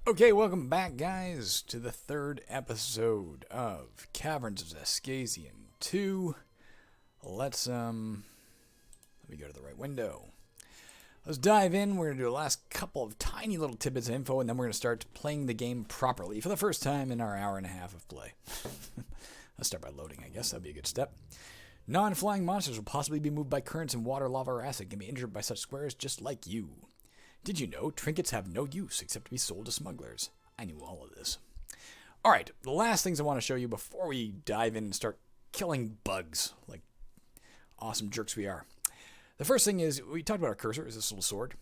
Okay, welcome back, guys, to the third episode of Caverns of Xaskazien 2. Let me go to the right window. Let's dive in. We're going to do the last couple of tiny little tidbits of info, and then we're going to start playing the game properly for the first time in our hour and a half of play. Let's start by loading, I guess. That'd be a good step. Non-flying monsters will possibly be moved by currents in water, lava, or acid, and can be injured by such squares just like you. Did you know trinkets have no use except to be sold to smugglers? I knew all of this. Alright, the last things I want to show you before we dive in and start killing bugs like awesome jerks we are. The first thing is, we talked about our cursor, is this little sword.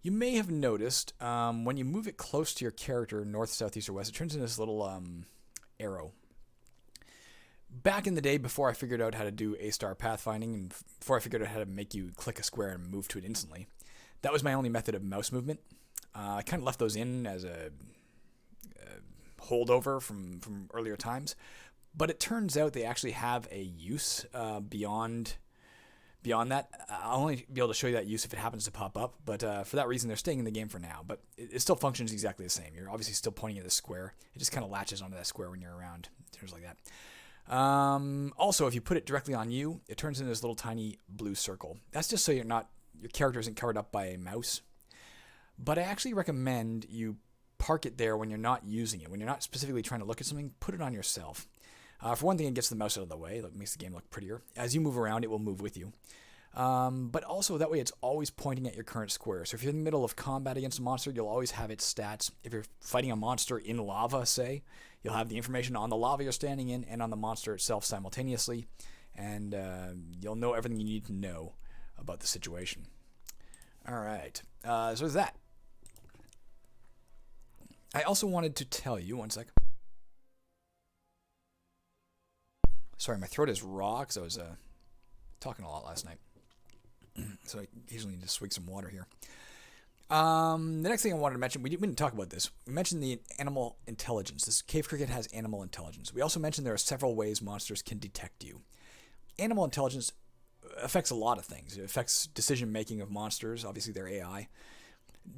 You may have noticed when you move it close to your character, north, south, east, or west, it turns into this little arrow. Back in the day, before I figured out how to do A-star pathfinding, and before I figured out how to make you click a square and move to it instantly, that was my only method of mouse movement. I kind of left those in as a holdover from earlier times, but it turns out they actually have a use beyond that. I'll only be able to show you that use if it happens to pop up, but for that reason, they're staying in the game for now. But it still functions exactly the same. You're obviously still pointing at the square. It just kind of latches onto that square when you're around. It turns like that. Also, if you put it directly on you, it turns into this little tiny blue circle. That's just so your character isn't covered up by a mouse. But I actually recommend you park it there when you're not using it. When you're not specifically trying to look at something, put it on yourself. For one thing, it gets the mouse out of the way. It makes the game look prettier. As you move around, it will move with you. But also, that way it's always pointing at your current square. So if you're in the middle of combat against a monster, you'll always have its stats. If you're fighting a monster in lava, say, you'll have the information on the lava you're standing in and on the monster itself simultaneously. And you'll know everything you need to know about the situation. Alright, so there's that. I also wanted to tell you, one sec. Sorry, my throat is raw because I was talking a lot last night. So I occasionally need to swig some water here. The next thing I wanted to mention, we didn't talk about this. We mentioned the animal intelligence. This cave cricket has animal intelligence. We also mentioned there are several ways monsters can detect you. Animal intelligence affects a lot of things. It affects decision-making of monsters, obviously their AI.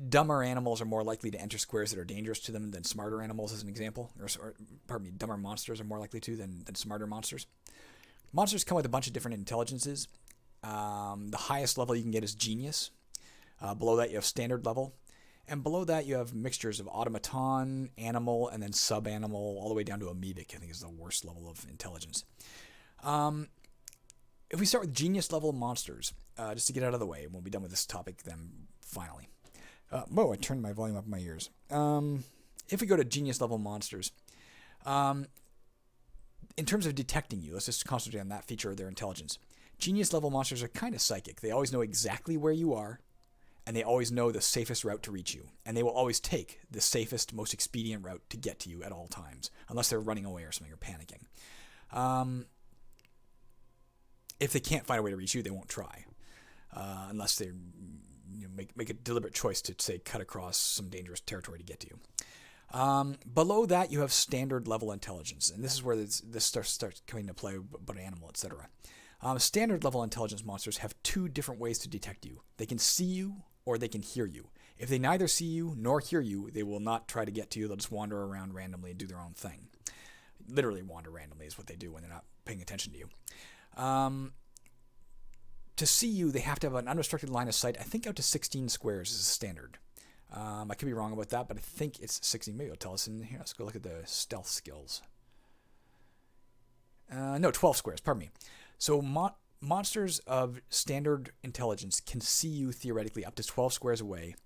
Dumber animals are more likely to enter squares that are dangerous to them than smarter animals, as an example. Dumber monsters are more likely to than smarter monsters. Monsters come with a bunch of different intelligences. The highest level you can get is Genius. Below that you have Standard level. And below that you have mixtures of Automaton, Animal, and then Sub-Animal, all the way down to Amoebic, I think is the worst level of intelligence. If we start with Genius level monsters, just to get out of the way, and we'll be done with this topic then finally. Whoa, I turned my volume up in my ears. If we go to Genius level monsters, in terms of detecting you, let's just concentrate on that feature of their intelligence. Genius level monsters are kind of psychic. They always know exactly where you are, and they always know the safest route to reach you. And they will always take the safest, most expedient route to get to you at all times, unless they're running away or something or panicking. If they can't find a way to reach you, they won't try, unless they make a deliberate choice to, say, cut across some dangerous territory to get to you. Below that, you have standard level intelligence, and this is where this starts coming into play about animal, etc. Standard level intelligence monsters have two different ways to detect you. They can see you or they can hear you. If they neither see you nor hear you, they will not try to get to you. They'll just wander around randomly and do their own thing. Literally wander randomly is what they do when they're not paying attention to you. To see you, they have to have an unrestricted line of sight. I think out to 16 squares is standard. I could be wrong about that, but I think it's 16. Maybe it'll tell us in here. Let's go look at the stealth skills. No, 12 squares, pardon me. So monsters of standard intelligence can see you theoretically up to 12 squares away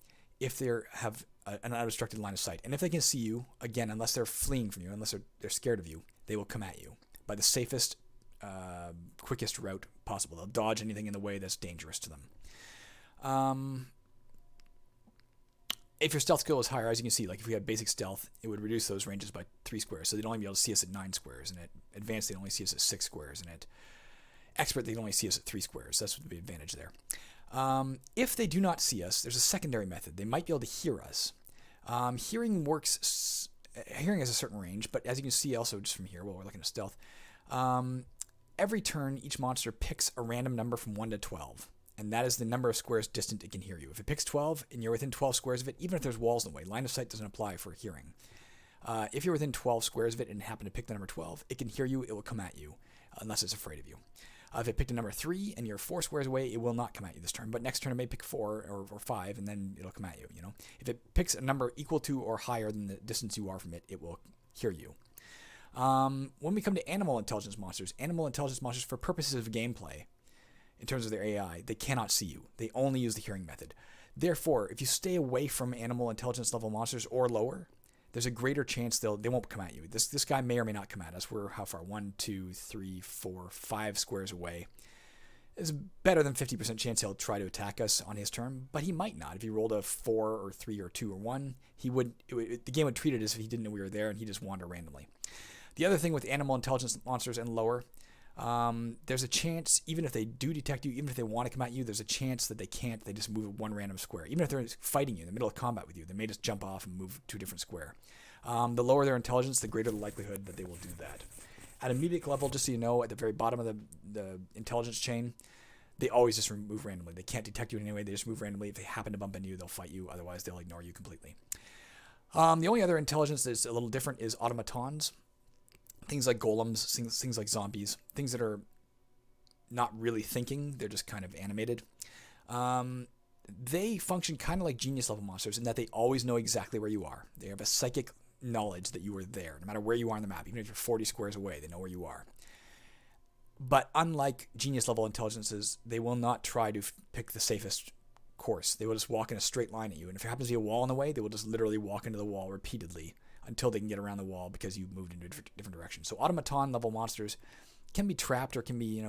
if they have an unrestricted line of sight. And if they can see you, again, unless they're fleeing from you, unless they're scared of you, they will come at you by the safest, quickest route possible. They'll dodge anything in the way that's dangerous to them. If your stealth skill is higher, as you can see, like if we had basic stealth, it would reduce those ranges by 3 squares. So they'd only be able to see us at 9 squares, and at advanced, they'd only see us at 6 squares, and at expert, they'd only see us at 3 squares. That's the advantage there. If they do not see us, there's a secondary method. They might be able to hear us. Hearing has a certain range, but as you can see also just from here, while we're looking at stealth, every turn, each monster picks a random number from 1 to 12. and that is the number of squares distant it can hear you. If it picks 12 and you're within 12 squares of it, even if there's walls in the way, line of sight doesn't apply for hearing. If you're within 12 squares of it and happen to pick the number 12, it can hear you, it will come at you, unless it's afraid of you. If it picked a number 3 and you're 4 squares away, it will not come at you this turn, but next turn it may pick 4 or 5, and then it'll come at you, you know. If it picks a number equal to or higher than the distance you are from it, it will hear you. When we come to animal intelligence monsters for purposes of gameplay, in terms of their AI, they cannot see you. They only use the hearing method. Therefore, if you stay away from animal intelligence level monsters or lower, there's a greater chance they won't come at you. This guy may or may not come at us. We're how far? 1, 2, 3, 4, 5 squares away. There's a better than 50% chance he'll try to attack us on his turn, but he might not. If he rolled a 4 or 3 or 2 or 1, the game would treat it as if he didn't know we were there and he'd just wander randomly. The other thing with animal intelligence monsters and lower, there's a chance, even if they do detect you, even if they want to come at you, there's a chance that they can't. They just move one random square. Even if they're fighting you in the middle of combat with you, they may just jump off and move to a different square. The lower their intelligence, the greater the likelihood that they will do that. At a medic level, just so you know, at the very bottom of the intelligence chain, they always just move randomly. They can't detect you in any way. They just move randomly. If they happen to bump into you, they'll fight you. Otherwise, they'll ignore you completely. The only other intelligence that's a little different is automatons. Things like golems, things like zombies, things that are not really thinking, they're just kind of animated. They function kind of like genius level monsters in that they always know exactly where you are. They have a psychic knowledge that you are there, no matter where you are on the map. Even if you're 40 squares away, they know where you are. But unlike genius level intelligences, they will not try to pick the safest course. They will just walk in a straight line at you. And if there happens to be a wall in the way, they will just literally walk into the wall repeatedly until they can get around the wall because you've moved into a different direction. So automaton level monsters can be trapped or can be,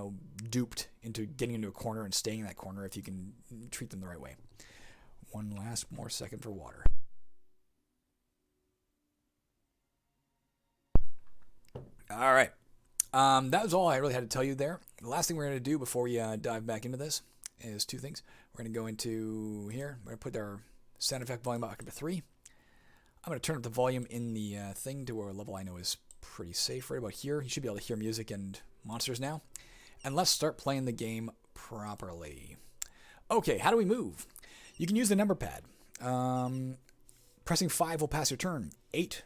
duped into getting into a corner and staying in that corner if you can treat them the right way. One last more second for water. All right. That was all I really had to tell you there. The last thing we're going to do before we dive back into this is 2 things. We're going to go into here. We're going to put our sound effect volume back up to 3. I'm going to turn up the volume in the thing to a level I know is pretty safe, right about here. You should be able to hear music and monsters now. And let's start playing the game properly. Okay, how do we move? You can use the number pad. Pressing 5 will pass your turn. 8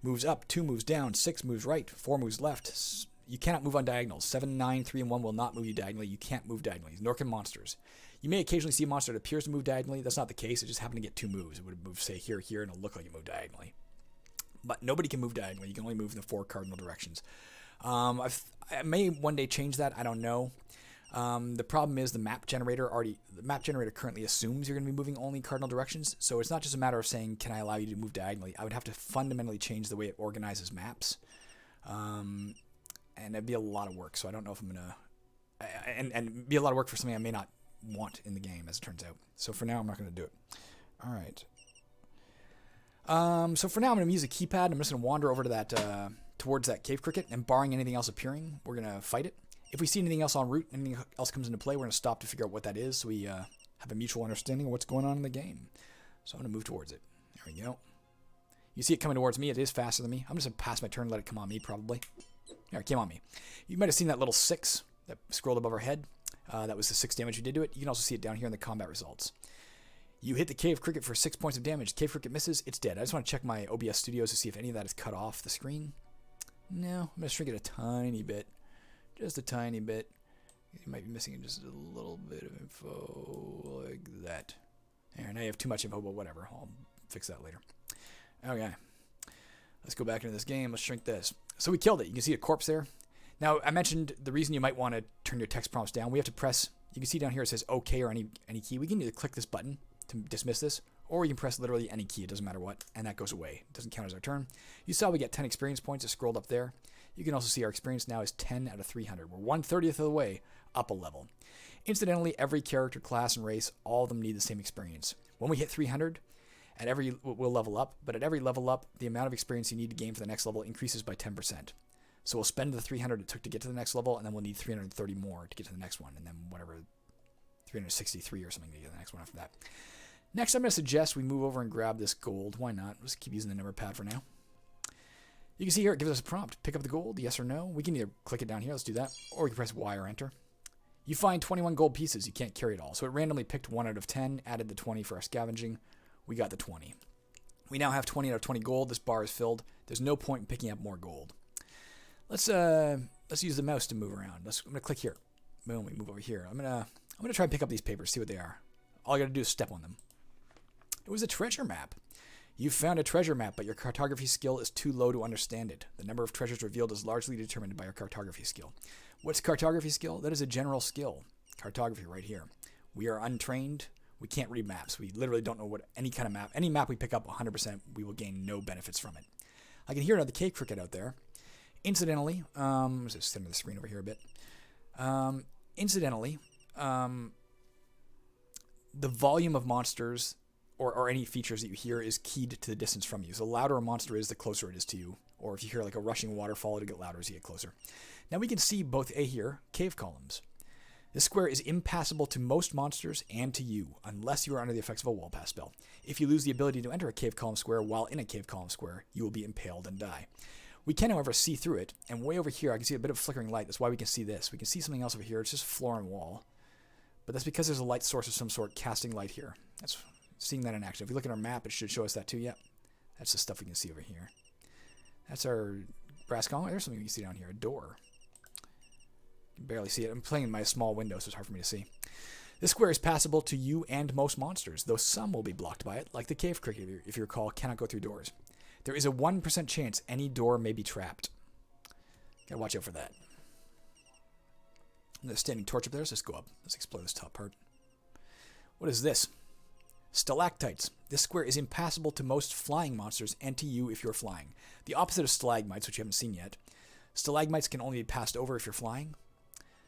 moves up, 2 moves down, 6 moves right, 4 moves left. You cannot move on diagonals. 7, 9, 3, and 1 will not move you diagonally. You can't move diagonally, nor can monsters. You may occasionally see a monster that appears to move diagonally. That's not the case. It just happened to get 2 moves. It would move, say, here, here, and it'll look like it moved diagonally. But nobody can move diagonally. You can only move in the 4 cardinal directions. I may one day change that. I don't know. The problem is the map generator currently assumes you're going to be moving only cardinal directions. So it's not just a matter of saying, can I allow you to move diagonally? I would have to fundamentally change the way it organizes maps. And it'd be a lot of work. So I don't know if I'm going to... And be a lot of work for something I may not want in the game, as it turns out. So for now, I'm not going to do it. All right. So for now, I'm going to use a keypad. I'm just going to wander over to that towards that cave cricket, and barring anything else appearing, we're going to fight it. If we see anything else en route, anything else comes into play, we're going to stop to figure out what that is, so we have a mutual understanding of what's going on in the game. So I'm going to move towards it. There we go. You see it coming towards me. It is faster than me. I'm just going to pass my turn and let it come on me, probably. There, it came on me. You might have seen that little 6 that scrolled above our head. That was the 6 damage you did to it. You can also see it down here in the combat results. You hit the cave cricket for 6 points of damage. Cave cricket misses. It's dead. I just want to check my OBS Studios to see if any of that is cut off the screen. No, I'm going to shrink it a tiny bit. Just a tiny bit. You might be missing just a little bit of info like that. There, now you have too much info, but whatever. I'll fix that later. Okay. Let's go back into this game. Let's shrink this. So we killed it. You can see a corpse there. Now, I mentioned the reason you might want to turn your text prompts down. We have to press, you can see down here it says OK or any key. We can either click this button to dismiss this, or you can press literally any key. It doesn't matter what, and that goes away. It doesn't count as our turn. You saw we get 10 experience points. It scrolled up there. You can also see our experience now is 10 out of 300. We're 1/30th of the way up a level. Incidentally, every character, class, and race, all of them need the same experience. When we hit 300, we'll level up, but at every level up, the amount of experience you need to gain for the next level increases by 10%. So we'll spend the 300 it took to get to the next level, and then we'll need 330 more to get to the next one, and then whatever, 363 or something to get to the next one after that. Next, I'm going to suggest we move over and grab this gold. Why not? Let's keep using the number pad for now. You can see here it gives us a prompt. Pick up the gold, yes or no. We can either click it down here. Let's do that. Or we can press Y or enter. You find 21 gold pieces. You can't carry it all. So it randomly picked 1 out of 10, added the 20 for our scavenging. We got the 20. We now have 20 out of 20 gold. This bar is filled. There's no point in picking up more gold. Let's use the mouse to move around. I'm gonna click here. Boom, we move over here. I'm gonna try and pick up these papers, see what they are. All I gotta do is step on them. It was a treasure map. You found a treasure map, but your cartography skill is too low to understand it. The number of treasures revealed is largely determined by your cartography skill. What's cartography skill? That is a general skill. Cartography right here. We are untrained. We can't read maps. We literally don't know what any kind of map. Any map we pick up 100%, we will gain no benefits from it. I can hear another cave cricket out there. Incidentally, let's just center the screen over here a bit. Incidentally, the volume of monsters or any features that you hear is keyed to the distance from you. So the louder a monster is, the closer it is to you. Or if you hear like a rushing waterfall, it'll get louder as you get closer. Now we can see both here, cave columns. This square is impassable to most monsters and to you, unless you are under the effects of a wall pass spell. If you lose the ability to enter a cave column square while in a cave column square, you will be impaled and die. We can, however, see through it, and way over here I can see a bit of flickering light. That's why we can see this. We can see something else over here. It's just floor and wall. But that's because there's a light source of some sort casting light here. That's seeing that in action. If we look at our map, it should show us that too. Yep. That's the stuff we can see over here. That's our brass column. There's something we can see down here. A door. You can barely see it. I'm playing in my small window, so it's hard for me to see. This square is passable to you and most monsters, though some will be blocked by it, like the cave cricket, if you recall, cannot go through doors. There is a 1% chance any door may be trapped. Gotta watch out for that. There's a standing torch up there. Let's just go up. Let's explore this top part. What is this? Stalactites. This square is impassable to most flying monsters and to you if you're flying. The opposite of stalagmites, which you haven't seen yet. Stalagmites can only be passed over if you're flying.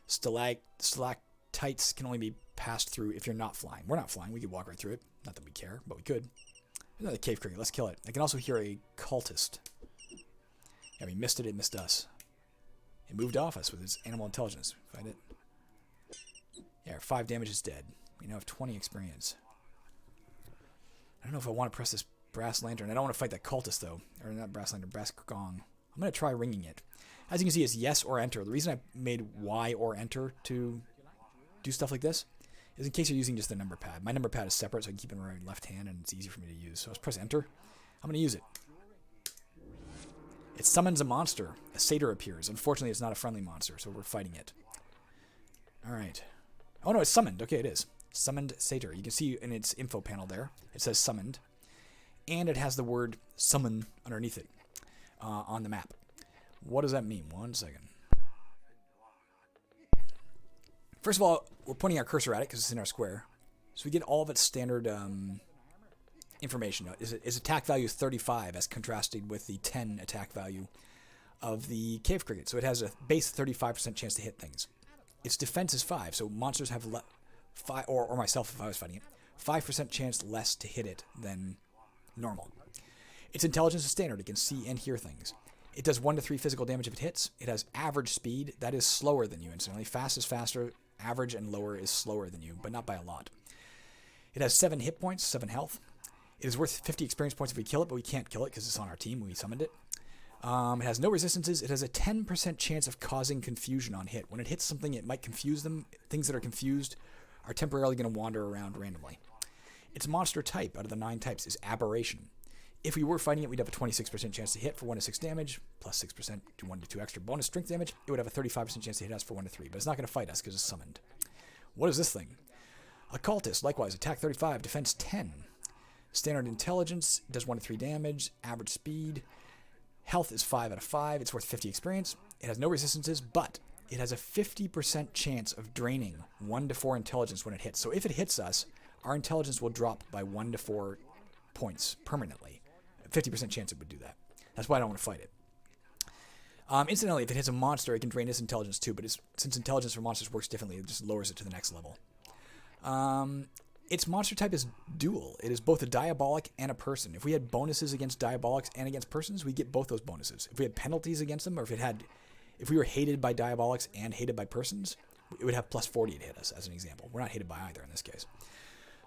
Stalactites can only be passed through if you're not flying. We're not flying. We could walk right through it. Not that we care, but we could. There's another cave cricket. Let's kill it. I can also hear a cultist. Yeah, we missed it. It missed us. It moved off us with its animal intelligence. Find it. Yeah, 5 damage is dead. We now have 20 experience. I don't know if I want to press this brass lantern. I don't want to fight that cultist, though. Or not brass lantern, brass gong. I'm going to try ringing it. As you can see, it's yes or enter. The reason I made Y or enter to do stuff like this is in case you're using just the number pad. My number pad is separate, so I can keep it in my left hand, and it's easy for me to use. So let's press enter. I'm going to use it. It summons a monster. A satyr appears. Unfortunately, it's not a friendly monster, so we're fighting it. Alright. Oh no, it's summoned. Okay, it is. Summoned satyr. You can see in its info panel there, it says summoned. And it has the word summon underneath it on the map. What does that mean? 1 second. First of all, we're pointing our cursor at it because it's in our square. So we get all of its standard information. Its attack value is 35 as contrasted with the 10 attack value of the cave cricket. So it has a base 35% chance to hit things. Its defense is 5, so monsters have 5, or myself if I was fighting it, 5% chance less to hit it than normal. Its intelligence is standard. It can see and hear things. It does 1 to 3 physical damage if it hits. It has average speed. That is slower than you instantly. Fast is faster. Average and lower is slower than you, but not by a lot. It has 7 hit points, 7 health. It is worth 50 experience points if we kill it, but we can't kill it because it's on our team. We summoned it. It has no resistances. It has a 10% chance of causing confusion on hit. When it hits something, it might confuse them. Things that are confused are temporarily going to wander around randomly. Its monster type out of the 9 types is aberration. If we were fighting it, we'd have a 26% chance to hit for 1 to 6 damage, plus 6% to 1 to 2 extra bonus strength damage. It would have a 35% chance to hit us for 1 to 3, but it's not going to fight us because it's summoned. What is this thing? Occultist, likewise, attack 35, defense 10. Standard intelligence, does 1 to 3 damage, average speed. Health is 5 out of 5, it's worth 50 experience. It has no resistances, but it has a 50% chance of draining 1 to 4 intelligence when it hits. So if it hits us, our intelligence will drop by 1 to 4 points permanently. 50% chance it would do that. That's why I don't want to fight it. Incidentally, if it hits a monster, it can drain its intelligence too, but since intelligence for monsters works differently, it just lowers it to the next level. Its monster type is dual. It is both a diabolic and a person. If we had bonuses against diabolics and against persons, we get both those bonuses. If we had penalties against them, or if we were hated by diabolics and hated by persons, it would have plus 40 to hit us, as an example. We're not hated by either in this case.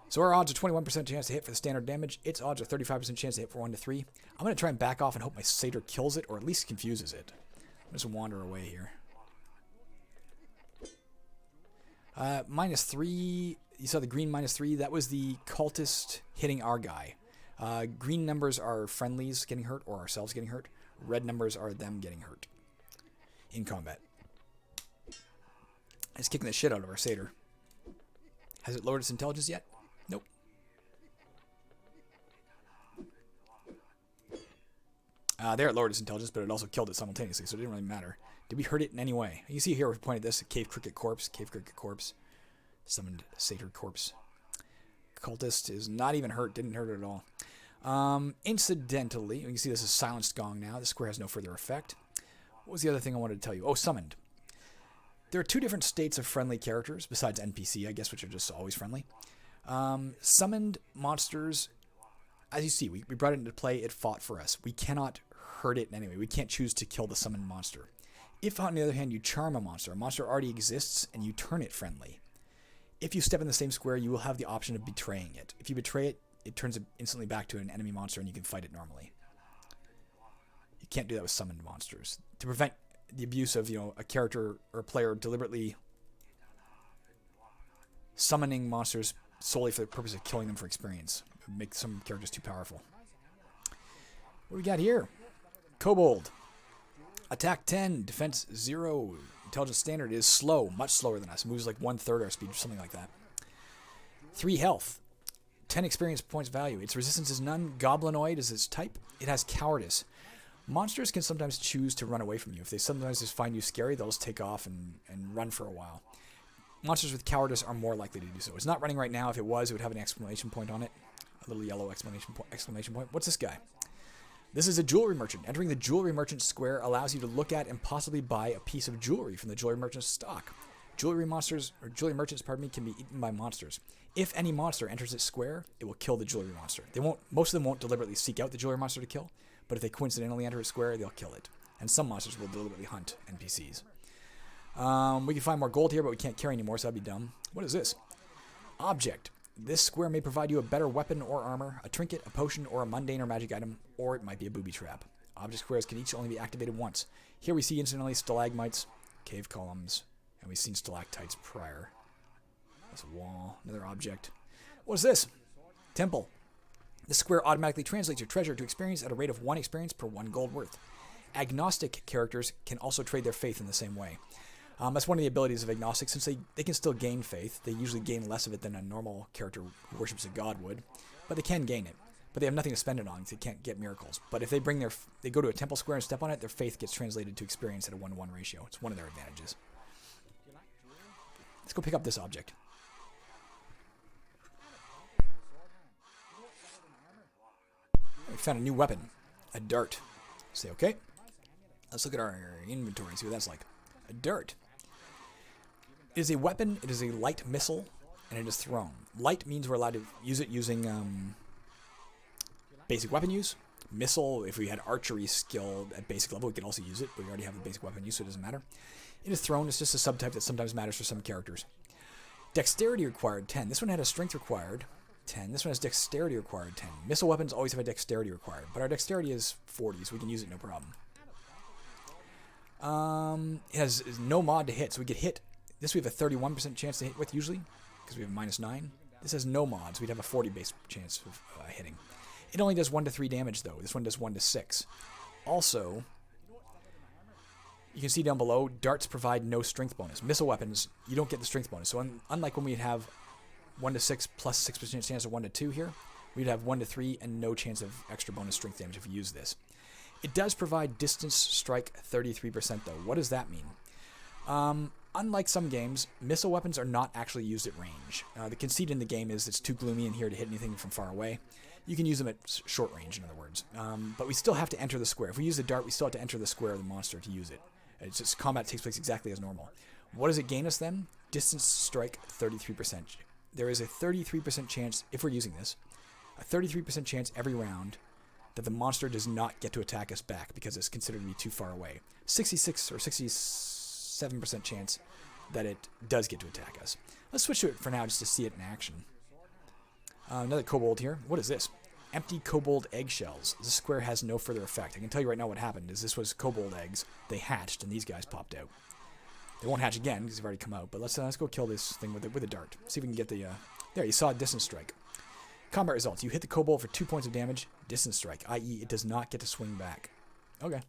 So our odds are 21% chance to hit for the standard damage. Its odds are 35% chance to hit for 1 to 3. I'm going to try and back off and hope my satyr kills it, or at least confuses it. I'm just wander away here. -3. You saw the green -3. That was the cultist hitting our guy. Green numbers are friendlies getting hurt or ourselves getting hurt. Red numbers are them getting hurt in combat. It's kicking the shit out of our satyr. Has it lowered its intelligence yet? Nope. There it lowered its intelligence, but it also killed it simultaneously, so it didn't really matter. Did we hurt it in any way? You see here, we pointed this, cave cricket corpse, summoned satyr corpse. Cultist is not even hurt, didn't hurt it at all. Incidentally, you can see this is silenced gong now. The square has no further effect. What was the other thing I wanted to tell you? Oh, summoned. There are two different states of friendly characters, besides NPC, I guess, which are just always friendly. Summoned monsters, as you see, we brought it into play, it fought for us. We cannot hurt it in any way. We can't choose to kill the summoned monster. If, on the other hand, you charm a monster already exists, and you turn it friendly. If you step in the same square, you will have the option of betraying it. If you betray it, it turns it instantly back to an enemy monster, and you can fight it normally. You can't do that with summoned monsters. To prevent the abuse of, a character or player deliberately summoning monsters solely for the purpose of killing them for experience. It would make some characters too powerful. What do we got here? Kobold. Attack 10, defense 0. Intelligence standard is slow, much slower than us. Moves like 1/3 our speed, something like that. 3 health. 10 experience points value. Its resistance is none. Goblinoid is its type. It has cowardice. Monsters can sometimes choose to run away from you. If they sometimes just find you scary, they'll just take off and run for a while. Monsters with cowardice are more likely to do so. It's not running right now. If it was, it would have an exclamation point on it. A little yellow exclamation point. What's this guy? This is a jewelry merchant. Entering the jewelry merchant square allows you to look at and possibly buy a piece of jewelry from the jewelry merchant's stock. Jewelry merchants, can be eaten by monsters. If any monster enters its square, it will kill the jewelry monster. Most of them won't deliberately seek out the jewelry monster to kill, but if they coincidentally enter its square, they'll kill it. And some monsters will deliberately hunt NPCs. We can find more gold here, but we can't carry anymore, so that'd be dumb. What is this? Object. This square may provide you a better weapon or armor, a trinket, a potion, or a mundane or magic item, or it might be a booby trap. Object squares can each only be activated once. Here we see incidentally stalagmites, cave columns, and we've seen stalactites prior. That's a wall, another object. What is this? Temple. This square automatically translates your treasure to experience at a rate of 1 experience per 1 gold worth. Agnostic characters can also trade their faith in the same way. That's one of the abilities of agnostics. Since they can still gain faith, they usually gain less of it than a normal character who worships a god would, but they can gain it. But they have nothing to spend it on, because they can't get miracles. But if they go to a temple square and step on it, their faith gets translated to experience at a 1-to-1 ratio. It's one of their advantages. Let's go pick up this object. We found a new weapon, a dart. Say okay. Let's look at our inventory and see what that's like. A dart. It is a weapon, it is a light missile, and it is thrown. Light means we're allowed to use it using basic weapon use. Missile, if we had archery skill at basic level, we could also use it, but we already have the basic weapon use, so it doesn't matter. It is thrown, it's just a subtype that sometimes matters for some characters. Dexterity required 10. This one had a strength required 10. This one has dexterity required 10. Missile weapons always have a dexterity required, but our dexterity is 40, so we can use it no problem. It has no mod to hit, so we get hit. This we have a 31% chance to hit with usually, because we have -9. This has no mods. We'd have a 40 base chance of hitting. It only does 1 to 3 damage though. This one does 1 to 6. Also, you can see down below, darts provide no strength bonus. Missile weapons, you don't get the strength bonus. So unlike when we have 1 to 6 plus 6% chance of 1 to 2 here, we'd have 1 to 3 and no chance of extra bonus strength damage if we use this. It does provide distance strike 33% though. What does that mean? Unlike some games, missile weapons are not actually used at range. The conceit in the game is it's too gloomy in here to hit anything from far away. You can use them at short range, in other words. But we still have to enter the square. If we use the dart, we still have to enter the square of the monster to use it. It's just combat takes place exactly as normal. What does it gain us then? Distance strike 33%. There is a 33% chance, if we're using this, a 33% chance every round that the monster does not get to attack us back because it's considered to be too far away. 66 or 67% chance that it does get to attack us. Let's switch to it for now just to see it in action. Another kobold here. What is this? Empty kobold eggshells. This square has no further effect. I can tell you right now what happened is this was kobold eggs. They hatched and these guys popped out. They won't hatch again because they've already come out. But let's go kill this thing with a dart. See if we can get the... there, you saw a distance strike. Combat results. You hit the kobold for 2 points of damage. Distance strike, i.e. it does not get to swing back. Okay.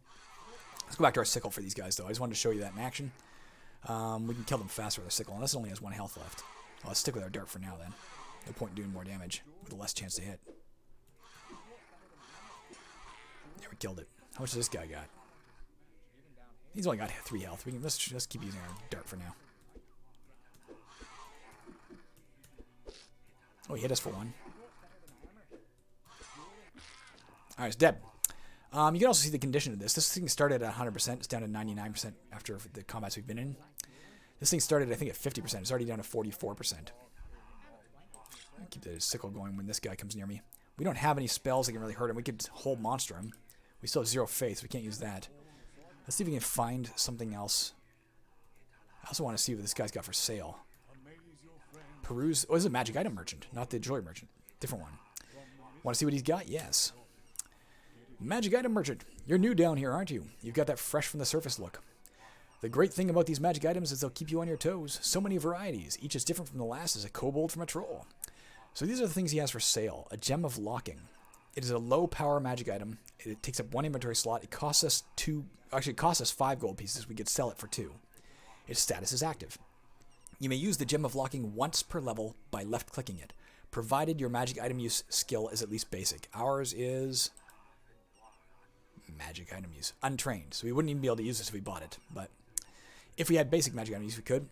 Let's go back to our sickle for these guys, though. I just wanted to show you that in action. We can kill them faster with our sickle, unless it only has 1 health left. Well, let's stick with our dart for now, then. No point in doing more damage with a less chance to hit. There, we killed it. How much does this guy got? He's only got 3 health. Let's keep using our dart for now. Oh, he hit us for 1. Alright, it's dead. You can also see the condition of this. This thing started at 100%. It's down to 99% after the combats we've been in. This thing started, I think, at 50%. It's already down to 44%. I'll keep the sickle going when this guy comes near me. We don't have any spells that can really hurt him. We could hold monster him. We still have 0 faith, so we can't use that. Let's see if we can find something else. I also want to see what this guy's got for sale. Peruse. Oh, this is a magic item merchant, not the jewelry merchant. Different one. Want to see what he's got? Yes. Magic item merchant. You're new down here, aren't you? You've got that fresh from the surface look. The great thing about these magic items is they'll keep you on your toes. So many varieties. Each is different from the last, as a kobold from a troll. So these are the things he has for sale. A gem of locking. It is a low power magic item. It takes up 1 inventory slot. It costs us 2... Actually, it costs us 5 gold pieces. We could sell it for 2. Its status is active. You may use the gem of locking once per level by left-clicking it, provided your magic item use skill is at least basic. Ours is... magic item use. Untrained. So we wouldn't even be able to use this if we bought it. But if we had basic magic item use, we could.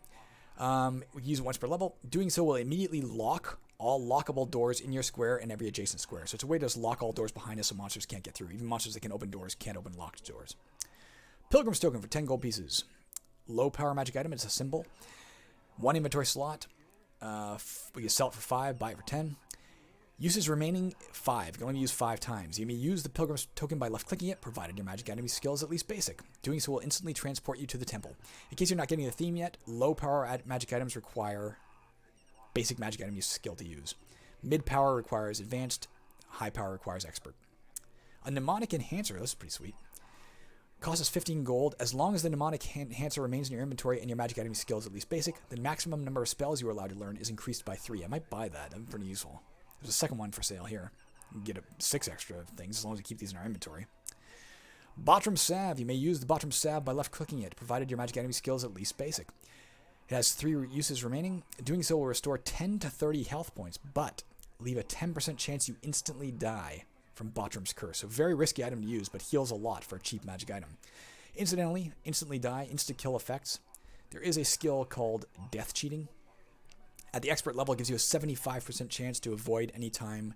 We use it once per level. Doing so will immediately lock all lockable doors in your square and every adjacent square. So it's a way to just lock all doors behind us so monsters can't get through. Even monsters that can open doors can't open locked doors. Pilgrims Token for 10 gold pieces. Low power magic item. It's a symbol. 1 inventory slot. We can sell it for 5, buy it for 10. Uses remaining 5. You can only use 5 times. You may use the Pilgrim's Token by left-clicking it, provided your magic item skill is at least basic. Doing so will instantly transport you to the temple. In case you're not getting the theme yet, low-power magic items require basic magic item use skill to use. Mid-power requires advanced. High-power requires expert. A mnemonic enhancer. This is pretty sweet. Costs us 15 gold. As long as the mnemonic enhancer remains in your inventory and your magic item skill is at least basic, the maximum number of spells you are allowed to learn is increased by 3. I might buy that. That'd be pretty useful. There's a second one for sale here. You can get 6 extra things as long as we keep these in our inventory. Bottom Salve. You may use the Bottom Salve by left-clicking it, provided your magic item skill is at least basic. It has 3 uses remaining. Doing so will restore 10 to 30 health points, but leave a 10% chance you instantly die from Bottom's Curse. So very risky item to use, but heals a lot for a cheap magic item. Incidentally, instantly die, insta-kill effects. There is a skill called Death Cheating. At the expert level, it gives you a 75% chance to avoid any time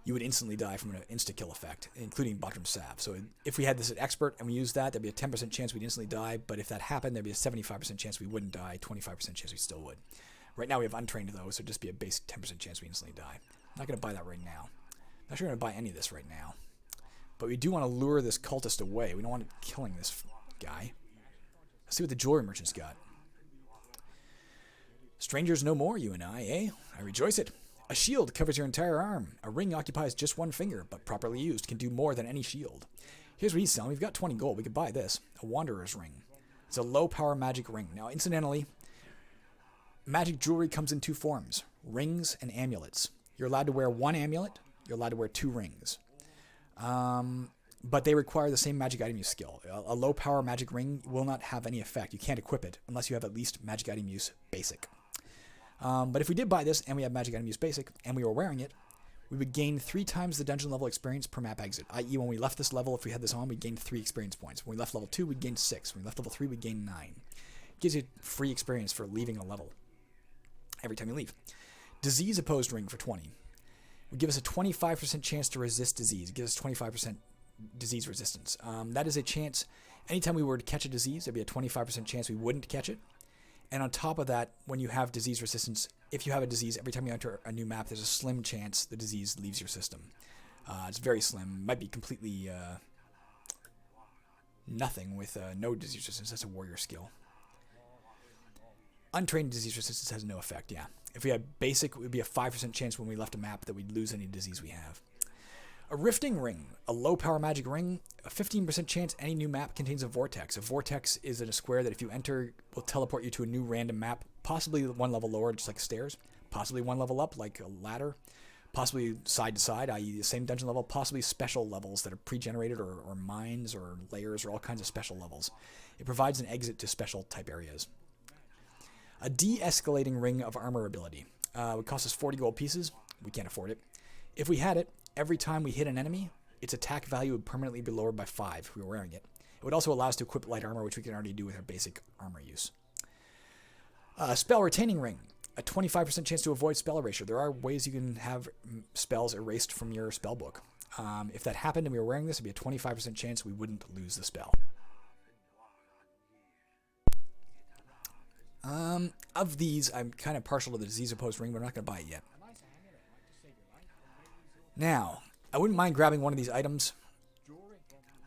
you would instantly die from an insta-kill effect, including Bottom Salve. So if we had this at expert and we used that, there'd be a 10% chance we'd instantly die, but if that happened, there'd be a 75% chance we wouldn't die, 25% chance we still would. Right now we have untrained, though, so it'd just be a base 10% chance we instantly die. I'm not going to buy that right now. I'm not sure I'm going to buy any of this right now. But we do want to lure this cultist away. We don't want it killing this guy. Let's see what the jewelry merchant's got. Strangers no more, you and I, eh? I rejoice it. A shield covers your entire arm. A ring occupies just 1 finger, but properly used can do more than any shield. Here's what he's selling. We've got 20 gold. We could buy this. A Wanderer's Ring. It's a low-power magic ring. Now, incidentally, magic jewelry comes in 2 forms. Rings and amulets. You're allowed to wear 1 amulet. You're allowed to wear 2 rings. But they require the same magic item use skill. A low-power magic ring will not have any effect. You can't equip it unless you have at least magic item use basic. But if we did buy this and we have magic item use basic and we were wearing it, we would gain 3 times the dungeon level experience per map exit. I.e. when we left this level, if we had this on, we'd gain 3 experience points. When we left level 2, we'd gain 6. When we left level 3, we'd gain 9. It gives you free experience for leaving a level every time you leave. Disease opposed ring for 20. Would give us a 25% chance to resist disease. It gives us 25% disease resistance. That is a chance, anytime we were to catch a disease, there'd be a 25% chance we wouldn't catch it. And on top of that, when you have disease resistance, if you have a disease, every time you enter a new map, there's a slim chance the disease leaves your system. It's very slim. Might be completely nothing with no disease resistance. That's a warrior skill. Untrained disease resistance has no effect, yeah. If we had basic, it would be a 5% chance when we left a map that we'd lose any disease we have. A Rifting Ring, a low-power magic ring, a 15% chance any new map contains a vortex. A vortex is in a square that if you enter will teleport you to a new random map, possibly one level lower, just like stairs, possibly one level up, like a ladder, possibly side to side, i.e. the same dungeon level, possibly special levels that are pre-generated, or mines, or layers, or all kinds of special levels. It provides an exit to special type areas. A de-escalating ring of armor ability. It would cost us 40 gold pieces. We can't afford it. If we had it, every time we hit an enemy, its attack value would permanently be lowered by 5 if we were wearing it. It would also allow us to equip light armor, which we can already do with our basic armor use. Spell Retaining Ring. A 25% chance to avoid spell erasure. There are ways you can have spells erased from your spell book. If that happened and we were wearing this, it would be a 25% chance we wouldn't lose the spell. Of these, I'm kind of partial to the Disease Opposed Ring, but I'm not going to buy it yet. Now, I wouldn't mind grabbing one of these items.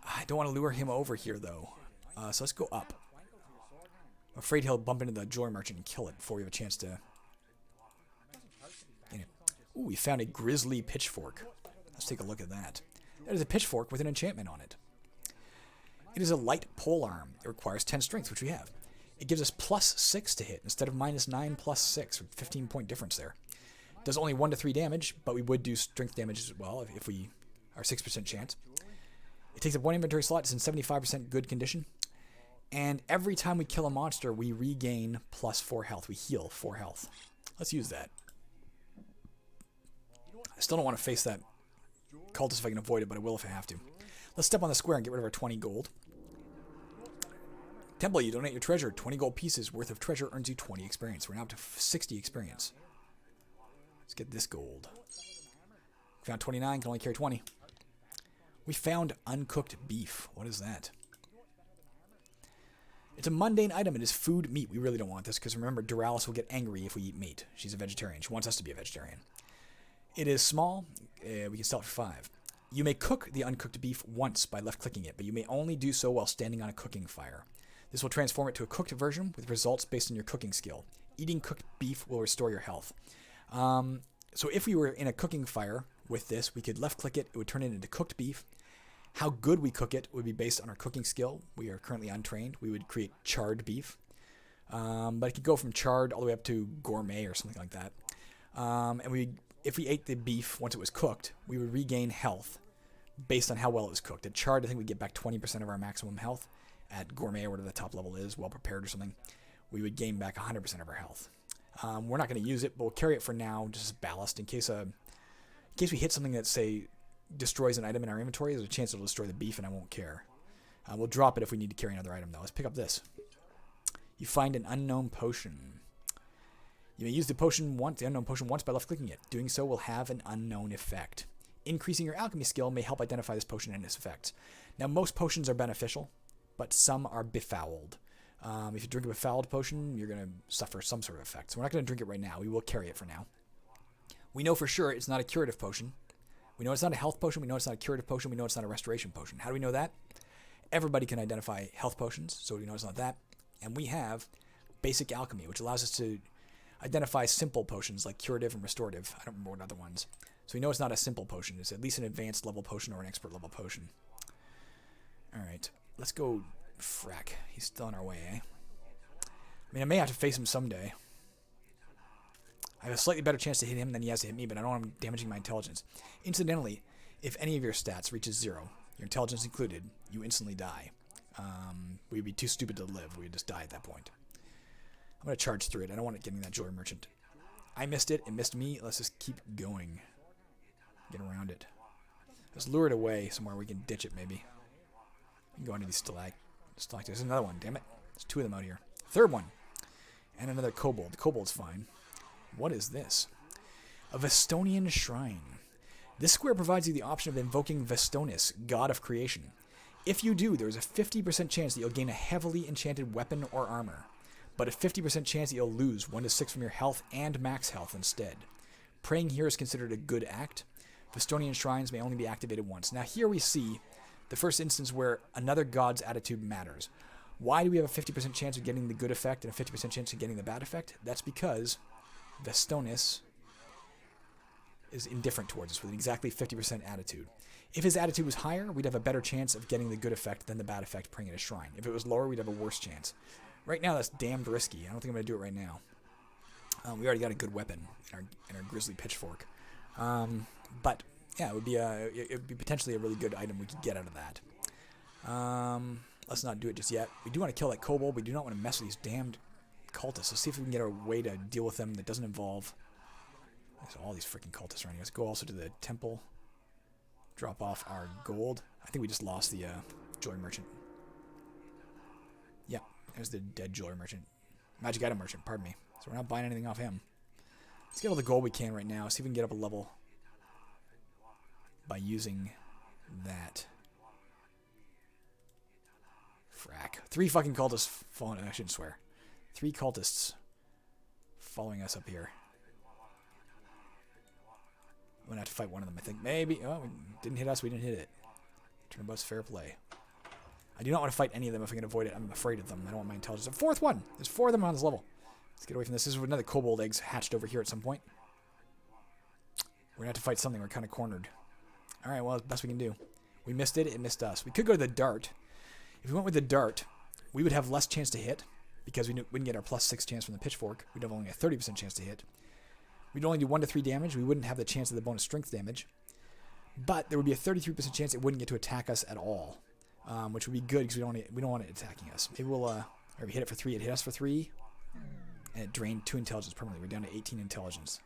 I don't want to lure him over here, though. So let's go up. I'm afraid he'll bump into the jewelry merchant and kill it before we have a chance to get it. Ooh, we found a Grisly Pitchfork. Let's take a look at that. That is a pitchfork with an enchantment on it. It is a light pole arm. It requires 10 strength, which we have. It gives us +6 to hit instead of -9 +6, or 15-point difference there. It does only 1 to 3 damage, but we would do strength damage as well if we are 6% chance. It takes up 1 inventory slot. It's in 75% good condition. And every time we kill a monster, we regain +4 health. We heal 4 health. Let's use that. I still don't want to face that cultist if I can avoid it, but I will if I have to. Let's step on the square and get rid of our 20 gold. Temple, you donate your treasure. 20 gold pieces worth of treasure earns you 20 experience. We're now up to 60 experience. Let's get this gold. Found 29, can only carry 20. We found uncooked beef. What is that? It's a mundane item. It is food meat. We really don't want this because remember, Duralis will get angry if we eat meat. She's a vegetarian. She wants us to be a vegetarian. It is small. We can sell it for 5. You may cook the uncooked beef once by left-clicking it, but you may only do so while standing on a cooking fire. This will transform it to a cooked version with results based on your cooking skill. Eating cooked beef will restore your health. So if we were in a cooking fire with this, we could left-click it. It would turn it into cooked beef. How good we cook it would be based on our cooking skill. We are currently untrained. We would create charred beef. But it could go from charred all the way up to gourmet or something like that. And if we ate the beef once it was cooked, we would regain health based on how well it was cooked. At charred, I think we get back 20% of our maximum health. At gourmet, or whatever the top level is, well prepared or something, we would gain back 100% of our health. We're not going to use it, but we'll carry it for now, just as ballast in case we hit something that, say, destroys an item in our inventory. There's a chance it'll destroy the beef, and I won't care. We'll drop it if we need to carry another item, though. Let's pick up this. You find an unknown potion. You may use the unknown potion once by left-clicking it. Doing so will have an unknown effect. Increasing your alchemy skill may help identify this potion and its effects. Now, most potions are beneficial, but some are befouled. If you drink a befouled potion, you're going to suffer some sort of effect. So we're not going to drink it right now. We will carry it for now. We know for sure it's not a curative potion. We know it's not a health potion. We know it's not a curative potion. We know it's not a restoration potion. How do we know that? Everybody can identify health potions, so we know it's not that. And we have basic alchemy, which allows us to identify simple potions like curative and restorative. I don't remember what other ones. So we know it's not a simple potion. It's at least an advanced level potion or an expert level potion. All right. Let's go frack. He's still on our way, eh? I mean, I may have to face him someday. I have a slightly better chance to hit him than he has to hit me, but I don't want him damaging my intelligence. Incidentally, if any of your stats reaches 0, your intelligence included, you instantly die. We'd be too stupid to live. We'd just die at that point. I'm going to charge through it. I don't want it getting that jewelry merchant. I missed it. It missed me. Let's just keep going. Get around it. Let's lure it away somewhere we can ditch it, maybe. We can go into these stalactites. There's another one, damn it. There's 2 of them out here. Third one. And another kobold. The kobold's fine. What is this? A Vestonian Shrine. This square provides you the option of invoking Vestonis, god of creation. If you do, there is a 50% chance that you'll gain a heavily enchanted weapon or armor, but a 50% chance that you'll lose 1 to 6 from your health and max health instead. Praying here is considered a good act. Vestonian shrines may only be activated once. Now here we see the first instance where another god's attitude matters. Why do we have a 50% chance of getting the good effect and a 50% chance of getting the bad effect? That's because Vestonis is indifferent towards us with an exactly 50% attitude. If his attitude was higher, we'd have a better chance of getting the good effect than the bad effect praying at a shrine. If it was lower, we'd have a worse chance. Right now, that's damned risky. I don't think I'm going to do it right now. We already got a good weapon in our Grisly Pitchfork. But, yeah, it would be potentially a really good item we could get out of that. Let's not do it just yet. We do want to kill that kobold. We do not want to mess with these damned cultists. Let's see if we can get a way to deal with them that doesn't involve all these freaking cultists around here. Let's go also to the temple. Drop off our gold. I think we just lost the jewelry merchant. Yeah, there's the dead jewelry merchant. Magic item merchant, pardon me. So we're not buying anything off him. Let's get all the gold we can right now. See if we can get up a level by using that. Frack. 3 fucking cultists following. I shouldn't swear. 3 cultists following us up here. We're going to have to fight one of them, I think. Maybe. Oh, it didn't hit us. We didn't hit it. Turnabout's fair play. I do not want to fight any of them if I can avoid it. I'm afraid of them. I don't want my intelligence. A 4th one. There's 4 of them on this level. Let's get away from this. This is another Kobold Eggs hatched over here at some point. We're going to have to fight something. We're kind of cornered. Alright, well, that's the best we can do. We missed it. It missed us. We could go to the dart. If we went with the dart, we would have less chance to hit because we wouldn't get our +6 chance from the pitchfork. We'd have only a 30% chance to hit. We'd only do 1 to 3 damage. We wouldn't have the chance of the bonus strength damage. But there would be a 33% chance it wouldn't get to attack us at all. Which would be good because we don't want it attacking us. Maybe we'll we hit it for 3. It hit us for 3. And it drained 2 intelligence permanently. We're down to 18 intelligence.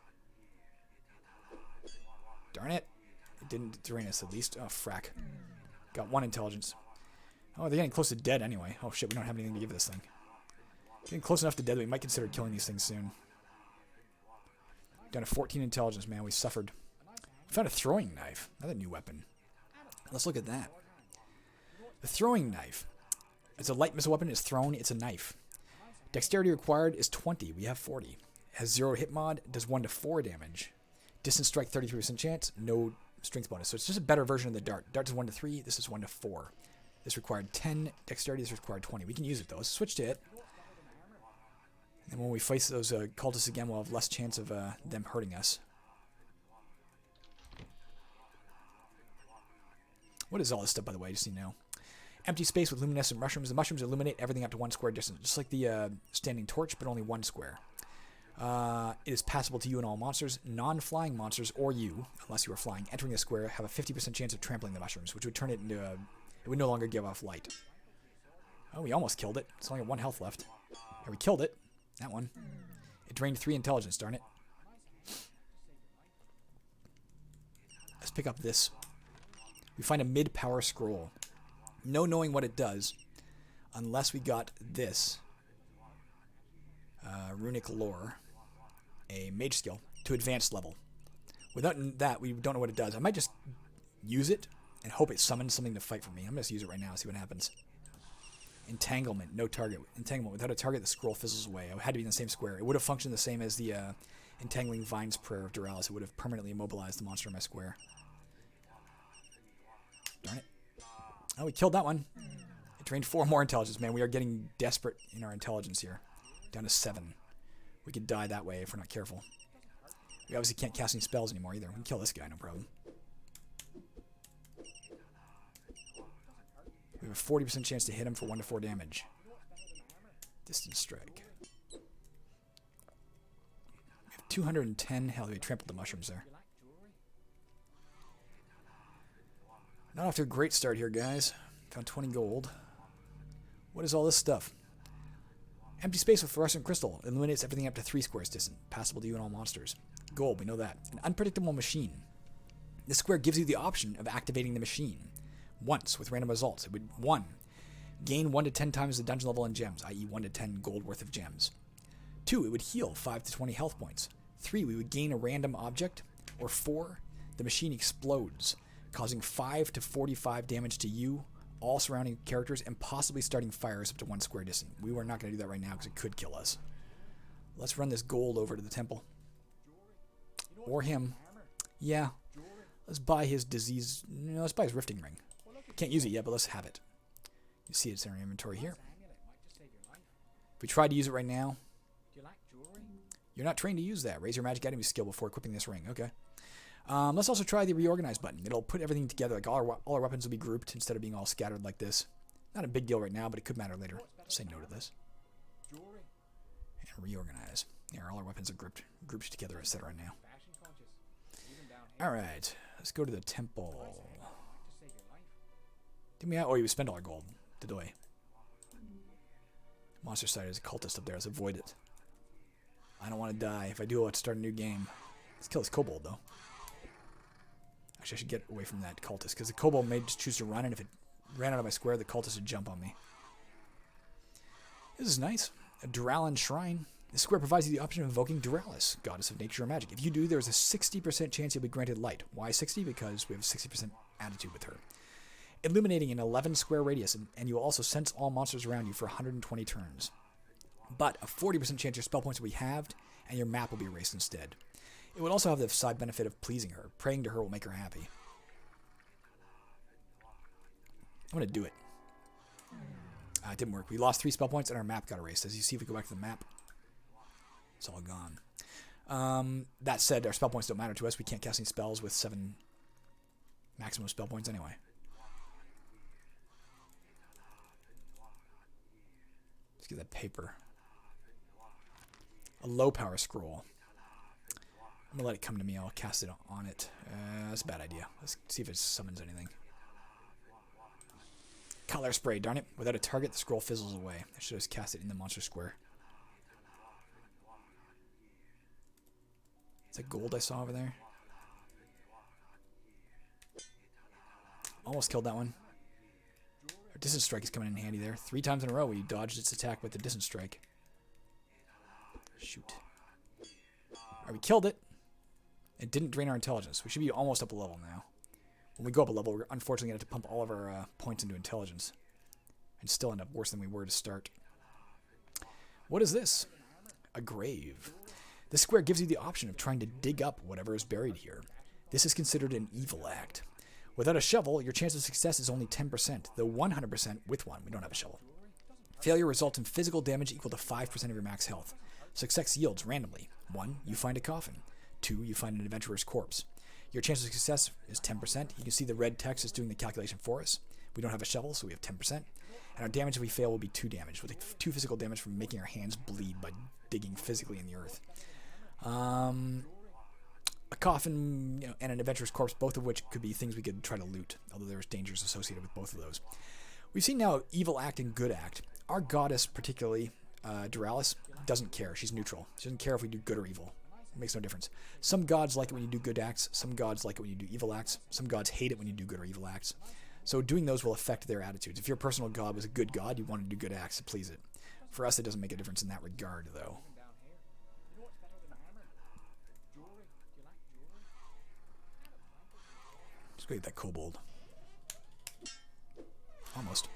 Darn it. It didn't drain us at least. Oh, frack. Got 1 intelligence. Oh, they're getting close to dead anyway. Oh, shit. We don't have anything to give this thing. Getting close enough to dead that we might consider killing these things soon. Down to 14 intelligence, man. We suffered. We found a throwing knife. Another new weapon. Let's look at that. The throwing knife. It's a light missile weapon. It's thrown. It's a knife. Dexterity required is 20. We have 40. It has 0 hit mod. Does 1 to 4 damage. Distance strike 33% chance. No strength bonus. So it's just a better version of the dart. Dart is 1 to 3. This is 1 to 4. This required 10 dexterity. This required 20. We can use it though. Let's switch to it. And when we face those cultists again, we'll have less chance of them hurting us. What is all this stuff, by the way? Just so you know. Empty space with luminescent mushrooms. The mushrooms illuminate everything up to 1 square distance, just like the standing torch, but only 1 square. It is passable to you and all monsters. Non-flying monsters, or you, unless you are flying, entering the square, have a 50% chance of trampling the mushrooms, which would turn it into it would no longer give off light. Oh, we almost killed it. It's only got 1 health left. And we killed it. That one. It drained 3 intelligence, darn it. Let's pick up this. We find a mid-power scroll. No knowing what it does, unless we got this. Runic lore. A mage skill to advanced level. Without that, we don't know what it does. I might just use it and hope it summons something to fight for me. I'm going to use it right now and see what happens. Entanglement, no target. Entanglement, without a target, the scroll fizzles away. It had to be in the same square. It would have functioned the same as the Entangling Vines Prayer of Duralis. It would have permanently immobilized the monster in my square. Darn it. Oh, we killed that one. It drained 4 more intelligence, man. We are getting desperate in our intelligence here. Down to 7. We could die that way if we're not careful. We obviously can't cast any spells anymore either. We can kill this guy, no problem. We have a 40% chance to hit him for 1 to 4 damage. Distance strike. We have 210. Hell, we trampled the mushrooms there. Not off to a great start here, guys. Found 20 gold. What is all this stuff? Empty space with fluorescent crystal. Illuminates everything up to 3 squares distant. Passable to you and all monsters. Gold, we know that. An unpredictable machine. This square gives you the option of activating the machine. Once, with random results. It would, 1, gain 1 to 10 times the dungeon level in gems, i.e. 1 to 10 gold worth of gems. 2, it would heal 5 to 20 health points. 3, we would gain a random object. Or 4, the machine explodes, causing 5 to 45 damage to you, all surrounding characters, and possibly starting fires up to 1 square distance. We were not going to do that right now because it could kill us. Let's run this gold over to the temple. Or him. Yeah. Let's buy his disease. No, let's buy his rifting ring. Can't use it yet, but let's have it. You see it's in our inventory here. If we try to use it right now, you're not trained to use that. Raise your magic item skill before equipping this ring. Okay. Let's also try the reorganize button. It'll put everything together. Like all our weapons will be grouped instead of being all scattered like this. Not a big deal right now, but it could matter later. Say no to this. And reorganize. Yeah, all our weapons are grouped together, etc. now. Alright, let's go to the temple. Didn't we have, oh, we spent all our gold. Did we? Monster side is a cultist up there. Let's avoid it. I don't want to die. If I do, I'll have to start a new game. Let's kill this kobold, though. Actually, I should get away from that cultist, because the kobold may just choose to run, and if it ran out of my square, the cultist would jump on me. This is nice. A Illumina Shrine. This square provides you the option of invoking Duralis, goddess of nature and magic. If you do, there's a 60% chance you'll be granted light. Why 60? Because we have a 60% attitude with her. Illuminating an 11 square radius, and you will also sense all monsters around you for 120 turns. But a 40% chance your spell points will be halved, and your map will be erased instead. It would also have the side benefit of pleasing her. Praying to her will make her happy. I'm going to do it. It didn't work. We lost 3 spell points, and our map got erased. As you see, if we go back to the map, it's all gone. That said, our spell points don't matter to us. We can't cast any spells with 7 maximum spell points anyway. Let's get that paper. A low power scroll. I'm going to let it come to me. I'll cast it on it. That's a bad idea. Let's see if it summons anything. Color spray, darn it. Without a target, the scroll fizzles away. I should have cast it in the monster square. Is that gold I saw over there? Almost killed that one. Our distance strike is coming in handy there. 3 times in a row we dodged its attack with the distance strike. Shoot. Alright, we killed it. It didn't drain our intelligence. We should be almost up a level now. When we go up a level, we're unfortunately going to have to pump all of our points into intelligence. And still end up worse than we were to start. What is this? A grave. This square gives you the option of trying to dig up whatever is buried here. This is considered an evil act. Without a shovel, your chance of success is only 10%, though 100% with one. We don't have a shovel. Failure results in physical damage equal to 5% of your max health. Success yields randomly. 1, you find a coffin. 2, you find an adventurer's corpse. Your chance of success is 10%. You can see the red text is doing the calculation for us. We don't have a shovel, so we have 10%. And our damage if we fail will be 2 damage. We'll take 2 physical damage from making our hands bleed by digging physically in the earth. A coffin, and an adventurer's corpse, both of which could be things we could try to loot, although there's dangers associated with both of those. We've seen now evil act and good act. Our goddess, particularly Duralis, doesn't care. She's neutral. She doesn't care if we do good or evil. It makes no difference. Some gods like it when you do good acts. Some gods like it when you do evil acts. Some gods hate it when you do good or evil acts. So doing those will affect their attitudes. If your personal god was a good god, you want to do good acts to please it. For us, it doesn't make a difference in that regard, though. Let's go get that kobold. Almost.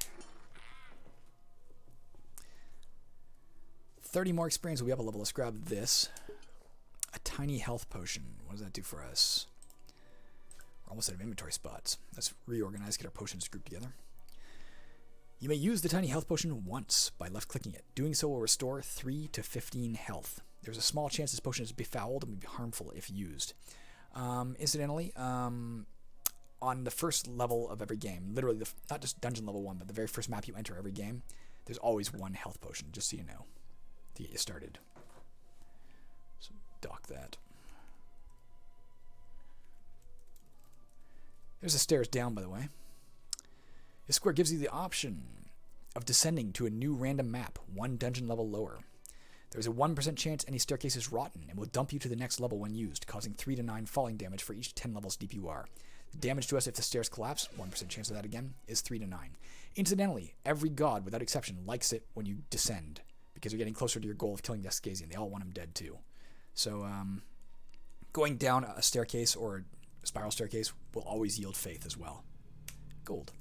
30 more experience. We'll be up a level. Let's grab this. A tiny health potion. What does that do for us? We're almost out of inventory spots. Let's reorganize, get our potions grouped together. You may use the tiny health potion once by left-clicking it. Doing so will restore 3 to 15 health. There's a small chance this potion is befouled and will be harmful if used. Incidentally, on the first level of every game, literally, not just dungeon level 1, but the very first map you enter every game, there's always 1 health potion, just so you know, to get you started. So dock that. There's the stairs down, by the way. This square gives you the option of descending to a new random map, 1 dungeon level lower. There's a 1% chance any staircase is rotten and will dump you to the next level when used, causing 3 to 9 falling damage for each 10 levels deep you are. The damage to us if the stairs collapse, 1% chance of that again, is 3 to 9. Incidentally, every god, without exception, likes it when you descend, because you're getting closer to your goal of killing Xaskazien. They all want him dead too. So, going down a staircase or a spiral staircase will always yield faith as well. Gold.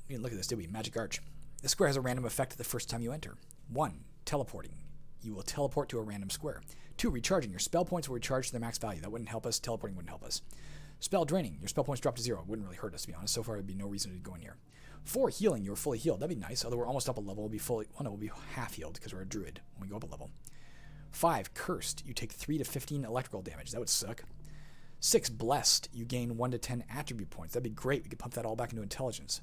We didn't look at this, did we? Magic Arch. This square has a random effect the first time you enter. 1. Teleporting. You will teleport to a random square. 2. Recharging. Your spell points will recharge to their max value. That wouldn't help us. Teleporting wouldn't help us. Spell draining. Your spell points drop to 0. It wouldn't really hurt us, to be honest. So far, there'd be no reason to go in here. 4 healing, you're fully healed. That'd be nice. Although we're almost up a level, we'll be fully, well, no, we'll be half healed because we're a druid when we go up a level. 5 cursed, you take 3 to 15 electrical damage. That would suck. 6 blessed, you gain 1 to 10 attribute points. That'd be great. We could pump that all back into intelligence.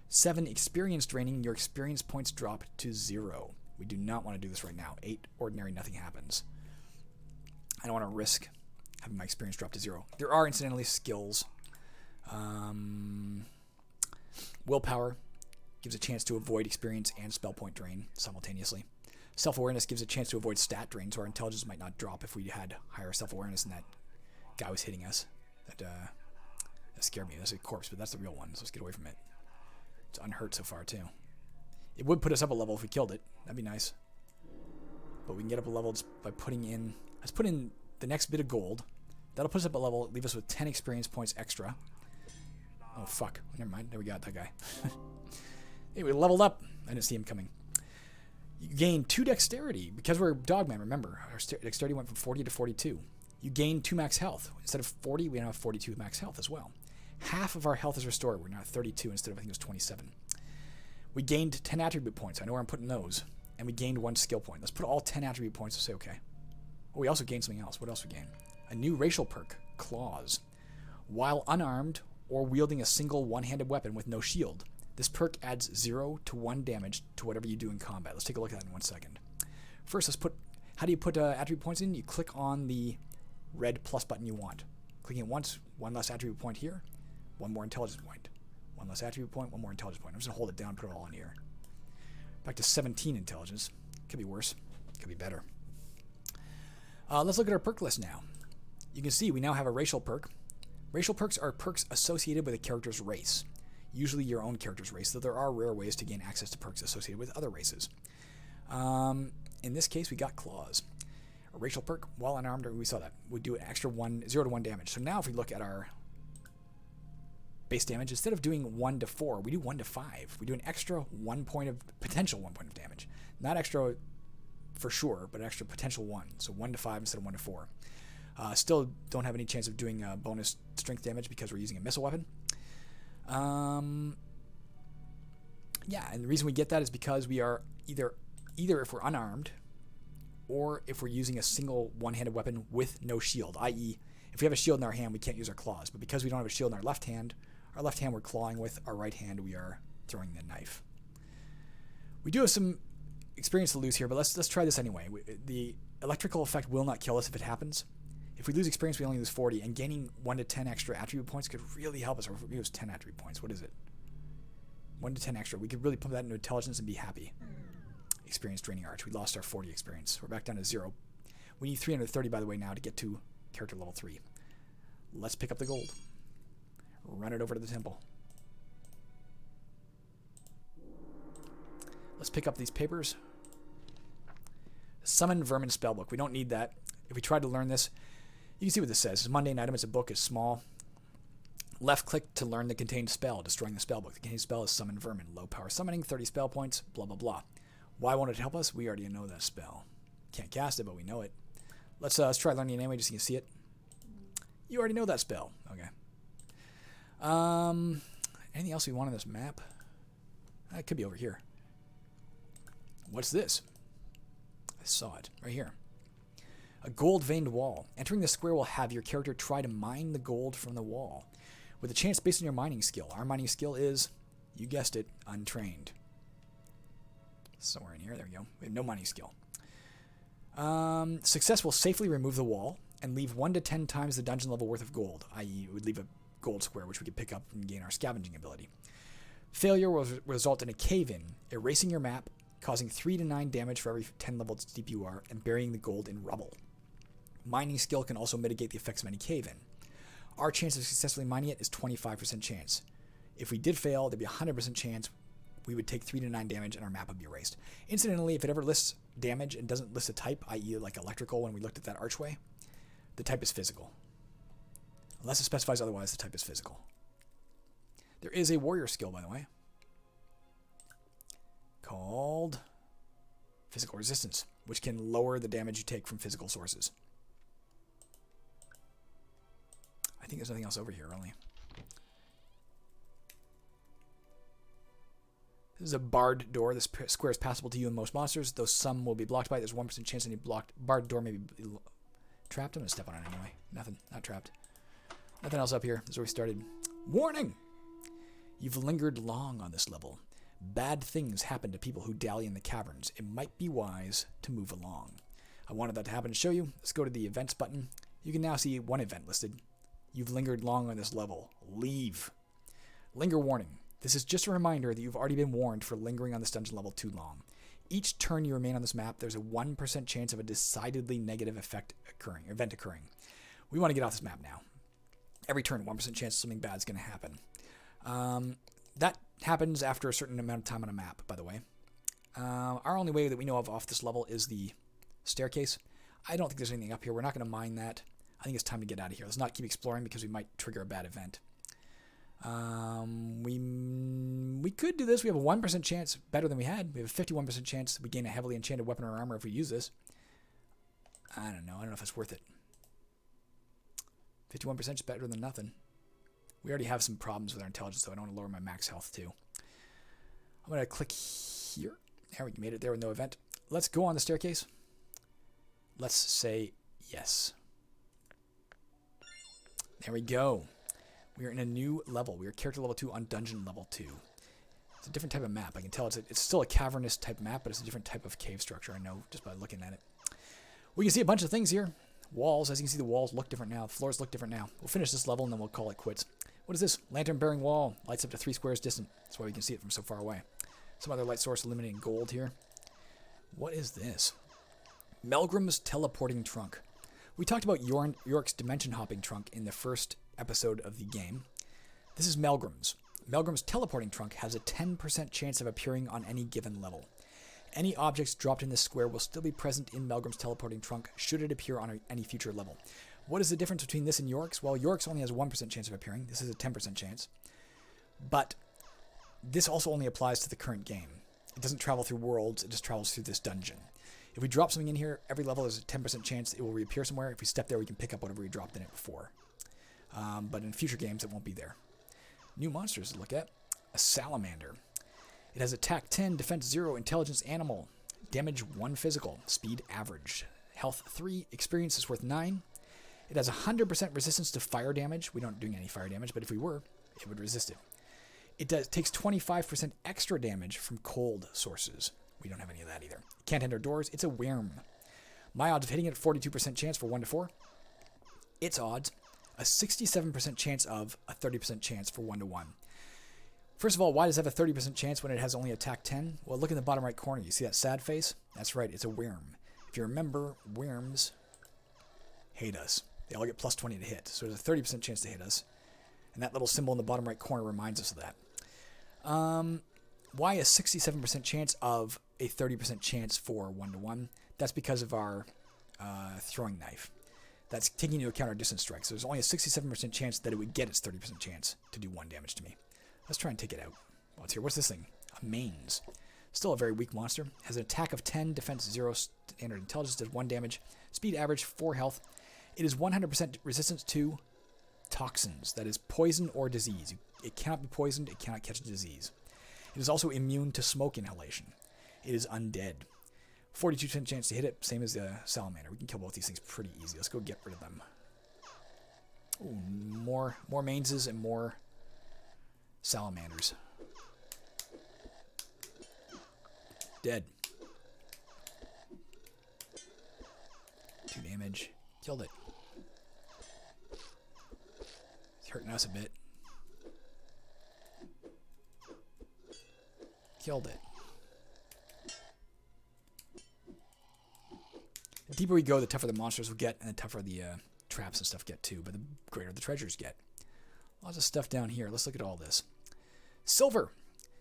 7 experience draining, your experience points drop to 0. We do not want to do this right now. 8 ordinary, nothing happens. I don't want to risk having my experience drop to 0. There are incidentally skills. Willpower gives a chance to avoid experience and spell point drain simultaneously. Self-awareness gives a chance to avoid stat drain, so our intelligence might not drop if we had higher self-awareness and that guy was hitting us. That scared me. That's a corpse, but that's the real one, so let's get away from it. It's unhurt so far, too. It would put us up a level if we killed it. That'd be nice. But we can get up a level just by putting in... Let's put in the next bit of gold. That'll put us up a level, leave us with 10 experience points extra. Oh, fuck. Never mind. There we got that guy. Anyway, leveled up. I didn't see him coming. You gain 2 dexterity. Because we're Dogman, remember. Our dexterity went from 40 to 42. You gain 2 max health. Instead of 40, we now have 42 max health as well. Half of our health is restored. We're now at 32 instead of, I think it was 27. We gained 10 attribute points. I know where I'm putting those. And we gained 1 skill point. Let's put all 10 attribute points and say okay. Oh, we also gained something else. What else we gain? A new racial perk, Claws. While unarmed or wielding a single one-handed weapon with no shield, this perk adds 0 to 1 damage to whatever you do in combat. Let's take a look at that in 1 second. First, let's put... How do you put attribute points in? You click on the red plus button you want. Clicking it once, 1 less attribute point here, 1 more intelligence point. 1 less attribute point, 1 more intelligence point. I'm just going to hold it down, put it all in here. Back to 17 intelligence. Could be worse. Could be better. Let's look at our perk list now. You can see we now have a racial perk. Racial perks are perks associated with a character's race. Usually your own character's race, though there are rare ways to gain access to perks associated with other races. In this case, we got Claws. A racial perk, while unarmed, we saw that, would do an extra 0 to 1 damage. So now if we look at our base damage, instead of doing 1 to 4, we do 1 to 5. We do an extra potential 1 point of damage. Not extra for sure, but an extra potential 1. So 1 to 5 instead of 1 to 4. Still don't have any chance of doing bonus strength damage because we're using a missile weapon. Yeah, and the reason we get that is because we are either if we're unarmed or if we're using a single one-handed weapon with no shield, i.e. if we have a shield in our hand, we can't use our claws. But because we don't have a shield in our left hand we're clawing with, our right hand we are throwing the knife. We do have some experience to lose here, but let's try this anyway. The electrical effect will not kill us if it happens. If we lose experience, we only lose 40, and gaining 1 to 10 extra attribute points could really help us. Or if we use 10 attribute points, what is it? 1 to 10 extra. We could really pump that into intelligence and be happy. Experience draining arch. We lost our 40 experience. We're back down to 0. We need 330, by the way, now to get to character level 3. Let's pick up the gold. Run it over to the temple. Let's pick up these papers. Summon Vermin Spellbook. We don't need that. If we tried to learn this, you can see what this says. It's a mundane item. It's a book. It's small. Left click to learn the contained spell, destroying the spellbook. The contained spell is Summon Vermin. Low power summoning, 30 spell points, blah, blah, blah. Why won't it help us? We already know that spell. Can't cast it, but we know it. Let's try learning it anyway, just so you can see it. You already know that spell. Okay. Anything else we want on this map? It could be over here. What's this? I saw it right here. A gold-veined wall. Entering the square will have your character try to mine the gold from the wall, with a chance based on your mining skill. Our mining skill is, you guessed it, untrained. Somewhere in here. There we go. We have no mining skill. Success will safely remove the wall and leave 1 to 10 times the dungeon level worth of gold, i.e. it would leave a gold square, which we could pick up and gain our scavenging ability. Failure will result in a cave-in, erasing your map, causing 3 to 9 damage for every 10 levels deep you are, and burying the gold in rubble. Mining skill can also mitigate the effects of any cave-in. Our chance of successfully mining it is 25% chance. If we did fail, there'd be a 100% chance we would take 3 to 9 damage and our map would be erased. Incidentally, if it ever lists damage and doesn't list a type, i.e. like electrical when we looked at that archway, the type is physical. Unless it specifies otherwise, the type is physical. There is a warrior skill, by the way, called Physical Resistance, which can lower the damage you take from physical sources. I think there's nothing else over here, only. This is a barred door. This square is passable to you and most monsters, though some will be blocked by it. There's a 1% chance any blocked barred door may be trapped. I'm going to step on it anyway. Nothing. Not trapped. Nothing else up here. This is where we started. Warning! You've lingered long on this level. Bad things happen to people who dally in the caverns. It might be wise to move along. I wanted that to happen to show you. Let's go to the events button. You can now see one event listed. You've lingered long on this level. Leave. Linger warning. This is just a reminder that you've already been warned for lingering on this dungeon level too long. Each turn you remain on this map, there's a 1% chance of a decidedly negative event occurring. We want to get off this map now. Every turn, 1% chance something bad is going to happen. That happens after a certain amount of time on a map, by the way. Our only way that we know of off this level is the staircase. I don't think there's anything up here. We're not going to mine that. I think it's time to get out of here. Let's not keep exploring because we might trigger a bad event. We could do this. We have a 1% chance, better than we had. We have a 51% chance we gain a heavily enchanted weapon or armor if we use this. I don't know. I don't know if it's worth it. 51% is better than nothing. We already have some problems with our intelligence, though. I don't want to lower my max health, too. I'm going to click here. There, we made it there with no event. Let's go on the staircase. Let's say yes. There we go. We are in a new level. We are character level 2 on dungeon level 2. It's a different type of map. I can tell it's still a cavernous type map, but it's a different type of cave structure, I know, just by looking at it. We can see a bunch of things here. Walls. As you can see, the walls look different now. The floors look different now. We'll finish this level, and then we'll call it quits. What is this? Lantern-bearing wall. Lights up to 3 squares distant. That's why we can see it from so far away. Some other light source illuminating gold here. What is this? Melgrim's teleporting trunk. We talked about York's dimension hopping trunk in the first episode of the game. This is Melgrim's. Melgrim's teleporting trunk has a 10% chance of appearing on any given level. Any objects dropped in this square will still be present in Melgrim's teleporting trunk should it appear on any future level. What is the difference between this and York's? Well, York's only has a 1% chance of appearing. This is a 10% chance. But this also only applies to the current game. It doesn't travel through worlds. It just travels through this dungeon. If we drop something in here, every level there's a 10% chance it will reappear somewhere. If we step there, we can pick up whatever we dropped in it before. But in future games, it won't be there. New monsters to look at. A salamander. It has attack 10, defense 0, intelligence animal, damage 1 physical, speed average, health 3, experience is worth 9. It has 100% resistance to fire damage. We aren't doing any fire damage, but if we were, it would resist it. It takes 25% extra damage from cold sources. We don't have any of that either. It can't enter doors. It's a worm. My odds of hitting it, 42% chance for 1 to 4. Its odds, a 67% chance of a 30% chance for 1 to 1. First of all, why does it have a 30% chance when it has only attack 10? Well, look in the bottom right corner. You see that sad face? That's right, it's a worm. If you remember, worms hate us. They all get plus 20 to hit, so there's a 30% chance to hit us. And that little symbol in the bottom right corner reminds us of that. Why a 67% chance of a 30% chance for 1 to 1? That's because of our throwing knife. That's taking into account our distance strike. So there's only a 67% chance that it would get its 30% chance to do 1 damage to me. Let's try and take it out. Well, it's here. What's this thing? A mains. Still a very weak monster. Has an attack of 10, defense 0, standard intelligence, does 1 damage, speed average, 4 health. It is 100% resistance to toxins, that is poison or disease. It cannot be poisoned, it cannot catch a disease. It is also immune to smoke inhalation. It is undead. 42% chance to hit it, same as the salamander. We can kill both these things pretty easy. Let's go get rid of them. Ooh, more mainses and more salamanders. Dead. 2 damage. Killed it. It's hurting us a bit. Killed it. The deeper we go, the tougher the monsters will get, and the tougher the traps and stuff get too, but the greater the treasures get. Lots of stuff down here. Let's look at all this. Silver.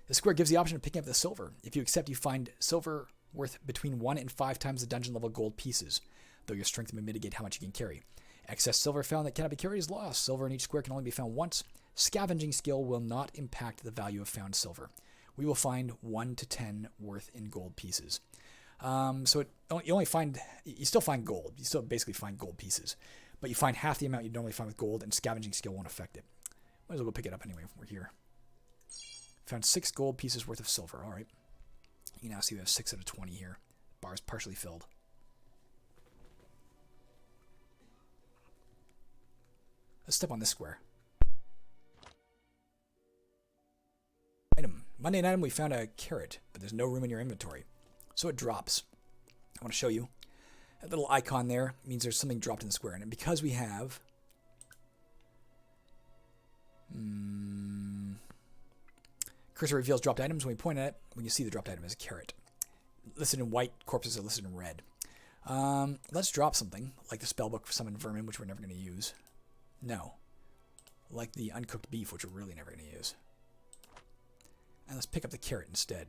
The square gives the option of picking up the silver. If you accept, you find silver worth between 1 and 5 times the dungeon level gold pieces, though your strength may mitigate how much you can carry. Excess silver found that cannot be carried is lost. Silver in each square can only be found once. Scavenging skill will not impact the value of found silver. We will find 1 to 10 worth in gold pieces. So you still find gold. You still basically find gold pieces, but you find half the amount you normally find with gold, and scavenging skill won't affect it. Might as well go pick it up anyway if we're here. Found 6 gold pieces worth of silver. All right. You can now see we have 6 out of 20 here. Bar is partially filled. Let's step on this square. Item. Mundane item, we found a carrot, but there's no room in your inventory. So it drops. I want to show you. That little icon there means there's something dropped in the square. And because we have... cursor reveals dropped items. When we point at it, when you see the dropped item as a carrot. Listed in white, corpses are listed in red. Let's drop something, like the spellbook for summon vermin, which we're never going to use. No. Like the uncooked beef, which we're really never going to use. And let's pick up the carrot instead.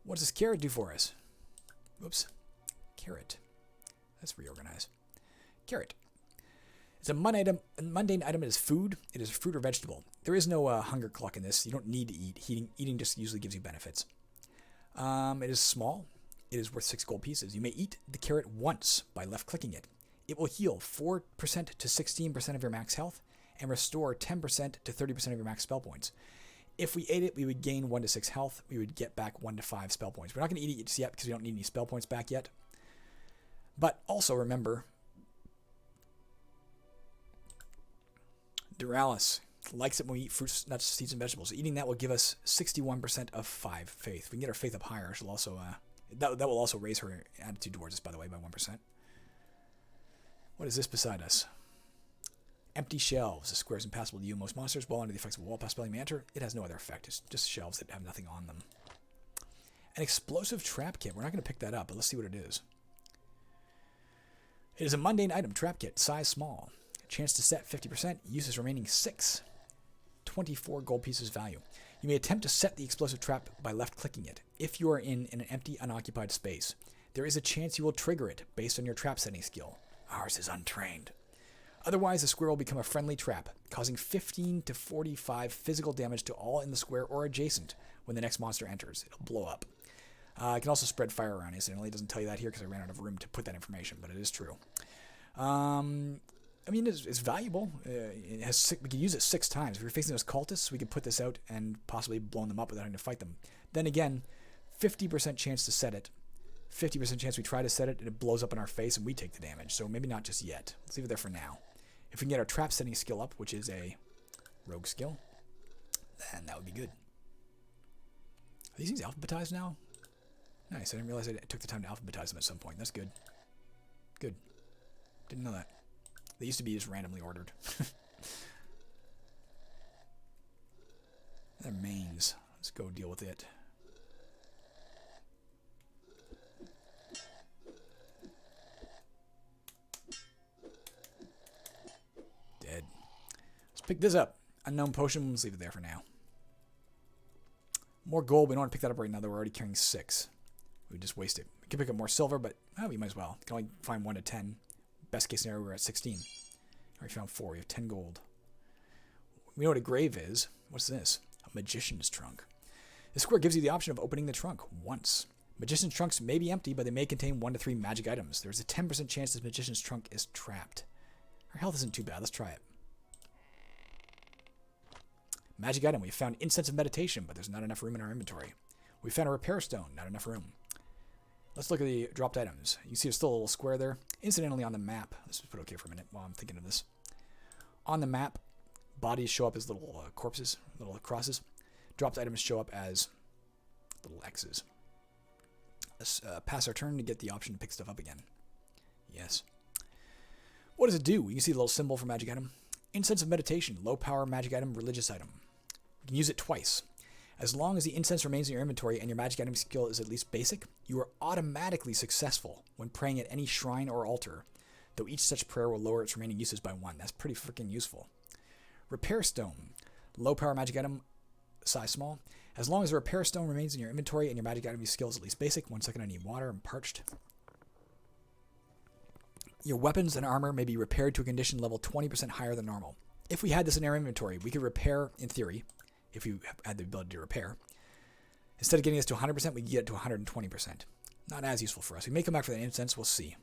What does this carrot do for us? Whoops. Carrot. Let's reorganize. Carrot. It's a mundane item. It is food. It is fruit or vegetable. There is no hunger clock in this. You don't need to eat. Eating just usually gives you benefits. It is small. It is worth 6 gold pieces. You may eat the carrot once by left-clicking it. It will heal 4% to 16% of your max health and restore 10% to 30% of your max spell points. If we ate it, we would gain 1 to 6 health. We would get back 1 to 5 spell points. We're not going to eat it yet because we don't need any spell points back yet. But also remember, Duralis likes it when we eat fruits, nuts, seeds, and vegetables. So eating that will give us 61% of 5 faith. If we can get our faith up higher, she'll also that will also raise her attitude towards us, by the way, by 1%. What is this beside us? Empty shelves. The square is impassable to you. Most monsters, while under the effects of a wall pass spell you may enter. It has no other effect. It's just shelves that have nothing on them. An explosive trap kit. We're not going to pick that up, but let's see what it is. It is a mundane item. Trap kit. Size small. Chance to set 50%. Uses remaining 6. 24 gold pieces value. You may attempt to set the explosive trap by left-clicking it. If you are in an empty, unoccupied space, there is a chance you will trigger it based on your trap setting skill. Ours is untrained. Otherwise, the square will become a friendly trap, causing 15 to 45 physical damage to all in the square or adjacent when the next monster enters. It'll blow up. It can also spread fire around, incidentally. It doesn't tell you that here because I ran out of room to put that information, but it is true. I mean, it's valuable. We can use it 6 times. If we're facing those cultists, we could put this out and possibly blow them up without having to fight them. Then again, 50% chance to set it. 50% chance we try to set it, and it blows up in our face, and we take the damage. So maybe not just yet. Let's leave it there for now. If we can get our trap setting skill up, which is a rogue skill, then that would be good. Are these things alphabetized now? Nice. I didn't realize I took the time to alphabetize them at some point. That's good. Good. Didn't know that. They used to be just randomly ordered. They're mains. Let's go deal with it. Dead. Let's pick this up. Unknown potion. Let's leave it there for now. More gold. We don't want to pick that up right now, though. We're already carrying 6. We just waste it. We can pick up more silver, but we might as well. We can only find 1 to 10. Best case scenario, we're at 16. We found 4. We have 10 gold. We know what a grave is. What's this? A magician's trunk. This square gives you the option of opening the trunk once. Magician's trunks may be empty, but they may contain 1 to 3 magic items. There's a 10% chance this magician's trunk is trapped. Our health isn't too bad. Let's try it. Magic item. We found incense of meditation, but there's not enough room in our inventory. We found a repair stone. Not enough room. Let's look at the dropped items. You see there's still a little square there. Incidentally, on the map, let's just put OK for a minute while I'm thinking of this. On the map, bodies show up as little corpses, little crosses. Dropped items show up as little X's. Let's pass our turn to get the option to pick stuff up again. Yes. What does it do? You can see the little symbol for magic item. Incense of meditation, low power magic item, religious item. You can use it twice. As long as the incense remains in your inventory and your magic item skill is at least basic, you are automatically successful when praying at any shrine or altar, though each such prayer will lower its remaining uses by 1. That's pretty freaking useful. Repair stone. Low power magic item, size small. As long as the repair stone remains in your inventory and your magic item skill is at least basic. 1 second, I need water. I'm parched. Your weapons and armor may be repaired to a condition level 20% higher than normal. If we had this in our inventory, we could repair, in theory, if you had the ability to repair. Instead of getting us to 100%, we can get it to 120%. Not as useful for us. We may come back for that instance. We'll see.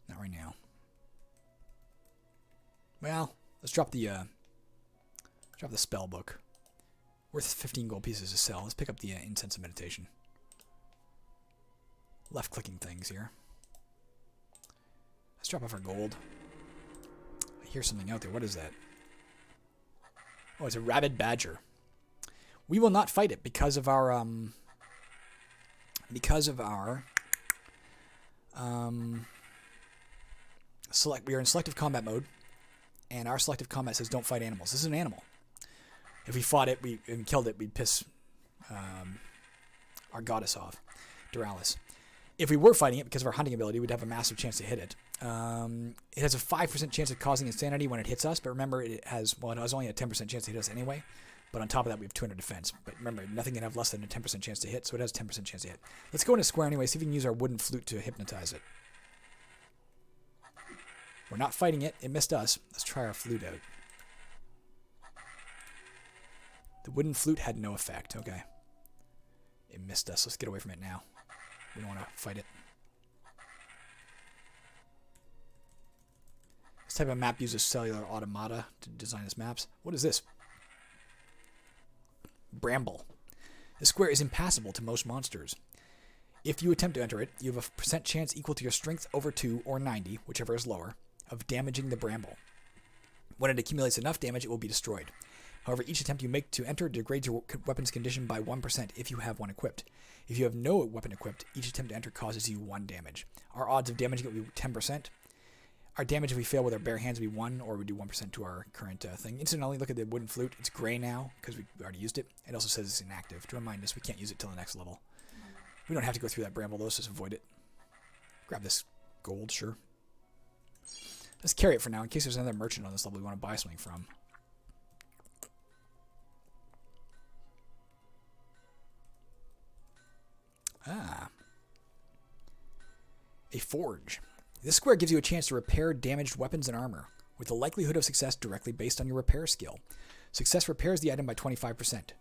Not right now. Well, let's drop the spell book. Worth 15 gold pieces to sell. Let's pick up the Incense of Meditation. Left-clicking things here. Let's drop off our gold. I hear something out there. What is that? Oh, it's a rabid badger. We will not fight it because of our we are in selective combat mode, and our selective combat says don't fight animals. This is an animal. If we fought it and killed it, we'd piss our goddess off, Duralis. If we were fighting it because of our hunting ability, we'd have a massive chance to hit it. It has a 5% chance of causing insanity when it hits us, but remember it has only a 10% chance to hit us anyway. But on top of that, we have 200 defense. But remember, nothing can have less than a 10% chance to hit, so it has a 10% chance to hit. Let's go into square anyway, see if we can use our wooden flute to hypnotize it. We're not fighting it. It missed us. Let's try our flute out. The wooden flute had no effect. Okay. It missed us. Let's get away from it now. We don't want to fight it. This type of map uses cellular automata to design its maps. What is this? Bramble. This square is impassable to most monsters. If you attempt to enter it, you have a percent chance equal to your strength over 2 or 90, whichever is lower, of damaging the bramble. When it accumulates enough damage, it will be destroyed. However, each attempt you make to enter degrades your weapon's condition by 1% if you have one equipped. If you have no weapon equipped, each attempt to enter causes you 1 damage. Our odds of damaging it will be 10%. Our damage if we fail with our bare hands will be 1, or we do 1% to our current thing. Incidentally, look at the wooden flute. It's gray now because we already used it. It also says it's inactive to remind us we can't use it till the next level. We don't have to go through that bramble though, so just avoid it. Grab this gold, sure. Let's carry it for now in case there's another merchant on this level we want to buy something from. Ah. A forge. This square gives you a chance to repair damaged weapons and armor, with the likelihood of success directly based on your repair skill. Success repairs the item by 25%.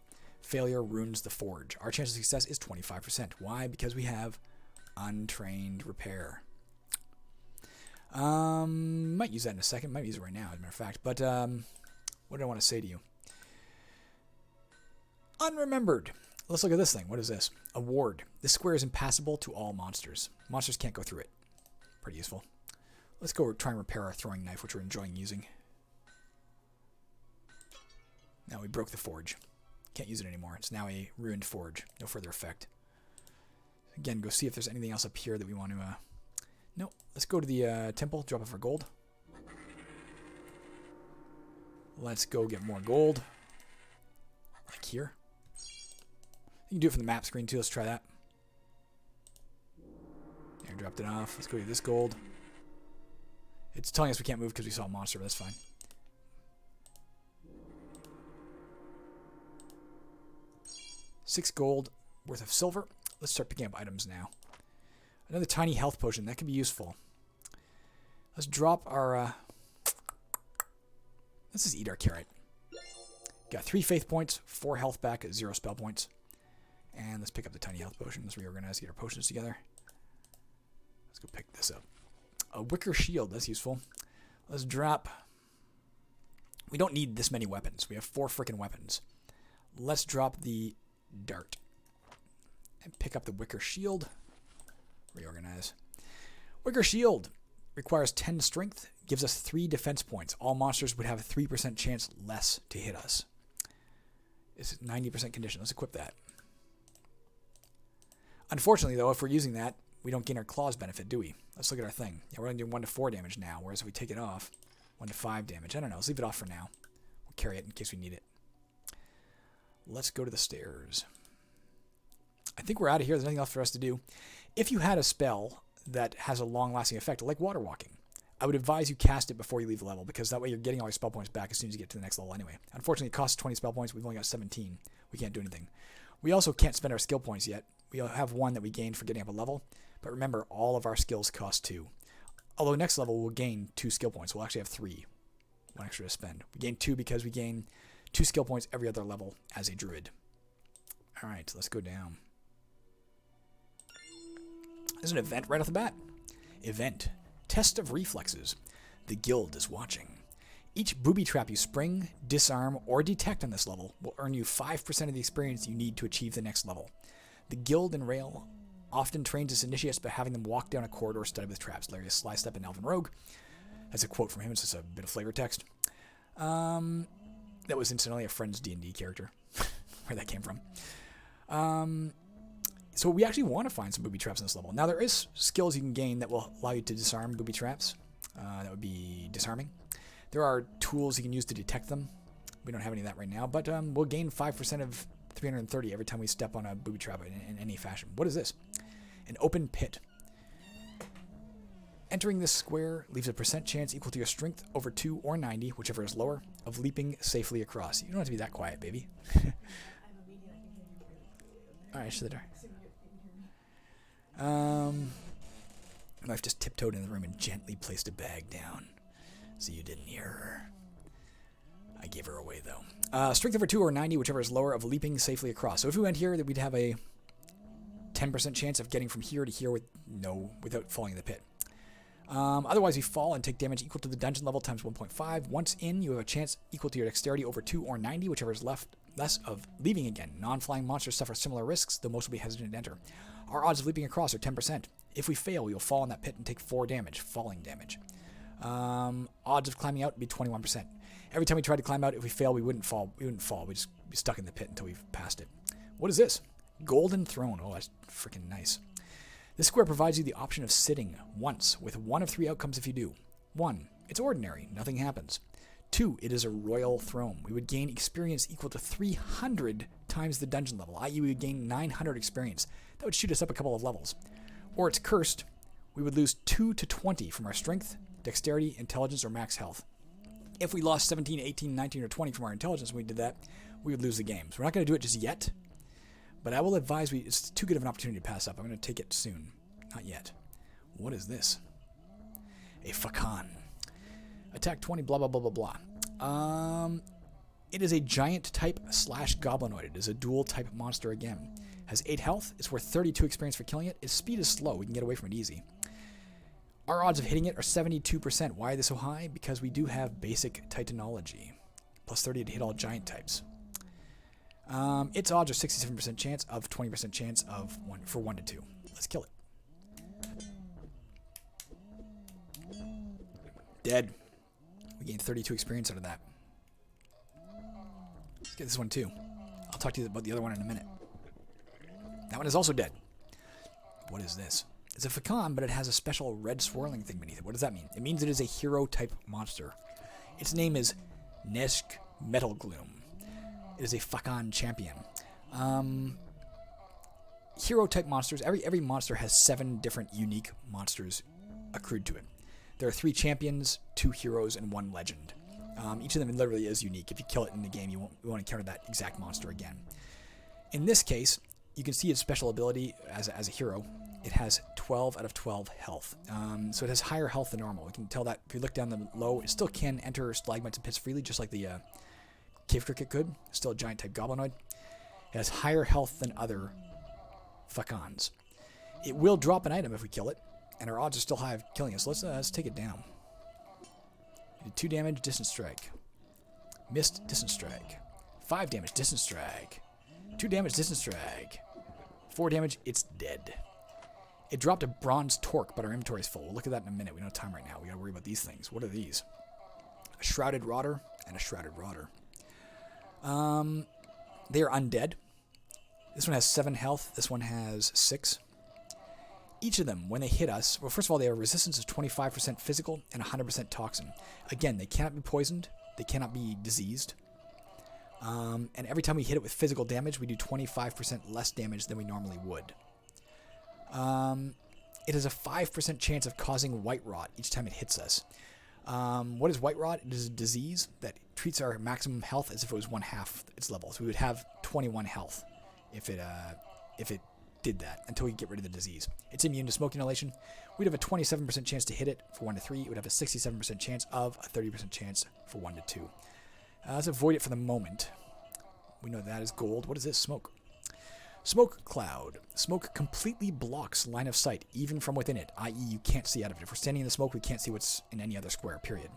Failure ruins the forge. Our chance of success is 25%. Why? Because we have untrained repair. Might use that in a second. Might use it right now, as a matter of fact. But what did I want to say to you? Unremembered. Let's look at this thing. What is this? A ward. This square is impassable to all monsters. Monsters can't go through it. Pretty useful. Let's go try and repair our throwing knife, which we're enjoying using. Now we broke the forge. Can't use it anymore. It's now a ruined forge. No further effect. Again, go see if there's anything else up here that we want to... No. Let's go to the temple, drop off our gold. Let's go get more gold. Like here. You can do it from the map screen too. Let's try that. There, dropped it off. Let's go get this gold. It's telling us we can't move because we saw a monster, but that's fine. $6 gold worth of silver. Let's start picking up items now. Another tiny health potion. That could be useful. Let's drop our... let's just eat our carrot. Got 3 faith points, 4 health back, 0 spell points. And let's pick up the tiny health potion. Let's reorganize, get our potions together. Let's go pick this up. A Wicker Shield. That's useful. Let's drop... We don't need this many weapons. We have 4 freaking weapons. Let's drop the dart. And pick up the Wicker Shield. Reorganize. Wicker Shield requires 10 strength. Gives us 3 defense points. All monsters would have a 3% chance less to hit us. It's 90% condition. Let's equip that. Unfortunately, though, if we're using that, we don't gain our claws benefit, do we? Let's look at our thing. Yeah, we're only doing 1 to 4 damage now, whereas if we take it off, 1 to 5 damage. I don't know. Let's leave it off for now. We'll carry it in case we need it. Let's go to the stairs. I think we're out of here. There's nothing else for us to do. If you had a spell that has a long-lasting effect, like water walking, I would advise you cast it before you leave the level, because that way you're getting all your spell points back as soon as you get to the next level anyway. Unfortunately, it costs 20 spell points. We've only got 17. We can't do anything. We also can't spend our skill points yet. We have 1 that we gained for getting up a level, but remember, all of our skills cost 2. Although next level we'll gain 2 skill points. We'll actually have 3. 1 extra to spend. We gain 2 because we gain 2 skill points every other level as a druid. Alright, let's go down. There's an event right off the bat. Event. Test of Reflexes. The guild is watching. Each booby trap you spring, disarm, or detect on this level will earn you 5% of the experience you need to achieve the next level. The guild and rail often trains its initiates by having them walk down a corridor studded with traps. Larry Sly Step and Elven Rogue. That's a quote from him. It's just a bit of flavor text. That was incidentally a Friends D&D character. Where that came from. So we actually want to find some booby traps in this level. Now there is skills you can gain that will allow you to disarm booby traps. That would be disarming. There are tools you can use to detect them. We don't have any of that right now, but we'll gain 5% of 330 every time we step on a booby trap in any fashion. What is this? An open pit. Entering this square leaves a % chance equal to your strength over 2 or 90, whichever is lower, of leaping safely across. You don't have to be that quiet, baby. Alright, shut the door. My wife just tiptoed in the room and gently placed a bag down, so you didn't hear her. I gave her away, though. Strength over 2 or 90, whichever is lower, of leaping safely across. So if we went here, we'd have a 10% chance of getting from here to here without falling in the pit. Otherwise, we fall and take damage equal to the dungeon level times 1.5. Once in, you have a chance equal to your dexterity over 2 or 90, whichever is less of leaving again. Non-flying monsters suffer similar risks, though most will be hesitant to enter. Our odds of leaping across are 10%. If we fail, we will fall in that pit and take 4 damage, falling damage. Odds of climbing out would be 21%. Every time we tried to climb out, if we fail, we wouldn't fall. We'd just be stuck in the pit until we've passed it. What is this? Golden Throne. Oh, that's freaking nice. This square provides you the option of sitting once, with 1 of 3 outcomes if you do. 1. It's ordinary. Nothing happens. 2. It is a royal throne. We would gain experience equal to 300 times the dungeon level, i.e. we would gain 900 experience. That would shoot us up a couple of levels. Or it's cursed. We would lose 2 to 20 from our strength, dexterity, intelligence, or max health. If we lost 17, 18, 19, or 20 from our intelligence when we did that, we would lose the game. So we're not going to do it just yet. But I will advise it's too good of an opportunity to pass up. I'm going to take it soon. Not yet. What is this? A Fakan. Attack 20, blah, blah, blah, blah, blah. It is a giant type / goblinoid. It is a dual type monster again. Has 8 health. It's worth 32 experience for killing it. Its speed is slow. We can get away from it easy. Our odds of hitting it are 72%. Why are they so high? Because we do have basic Titanology. Plus 30 to hit all giant types. Its odds are 67% chance of 20% chance of 1 to 2. Let's kill it. Dead. We gained 32 experience out of that. Let's get this one too. I'll talk to you about the other one in a minute. That one is also dead. What is this? It's a Fakan, but it has a special red swirling thing beneath it. What does that mean? It means it is a hero-type monster. Its name is Neshk Metal Gloom. It is a Fakan champion. Hero-type monsters. Every monster has 7 different unique monsters accrued to it. There are 3 champions, 2 heroes, and 1 legend. Each of them literally is unique. If you kill it in the game, you won't encounter that exact monster again. In this case, you can see its special ability as a hero. It has 12 out of 12 health. So it has higher health than normal. We can tell that if you look down the low, it still can enter stalagmites and pits freely, just like the cave cricket could. Still a giant type goblinoid. It has higher health than other Fakans. It will drop an item if we kill it, and our odds are still high of killing us. Let's take it down. 2 damage, distance strike. Missed, distance strike. 5 damage, distance strike. 2 damage, distance strike. 4 damage, it's dead. It dropped a bronze torque, but our inventory is full. We'll look at that in a minute. We don't have time right now. We gotta worry about these things. What are these? A shrouded rotter and a shrouded rotter. They are undead. This one has 7 health. This one has 6. Each of them, when they hit us, well, first of all, they have a resistance of 25% physical and 100% toxin. Again, they cannot be poisoned. They cannot be diseased. And every time we hit it with physical damage, we do 25% less damage than we normally would. It has a 5% chance of causing white rot each time it hits us. What is white rot? It is a disease that treats our maximum health as if it was 1/2 its level. So we would have 21 health if it did that until we get rid of the disease. It's immune to smoke inhalation. We'd have a 27% chance to hit it for 1 to 3. It would have a 67% chance of a 30% chance for 1 to 2. Let's avoid it for the moment. We know that is gold. What is this? Smoke. Smoke cloud. Smoke completely blocks line of sight, even from within it, i.e. you can't see out of it. If we're standing in the smoke, we can't see what's in any other square, period.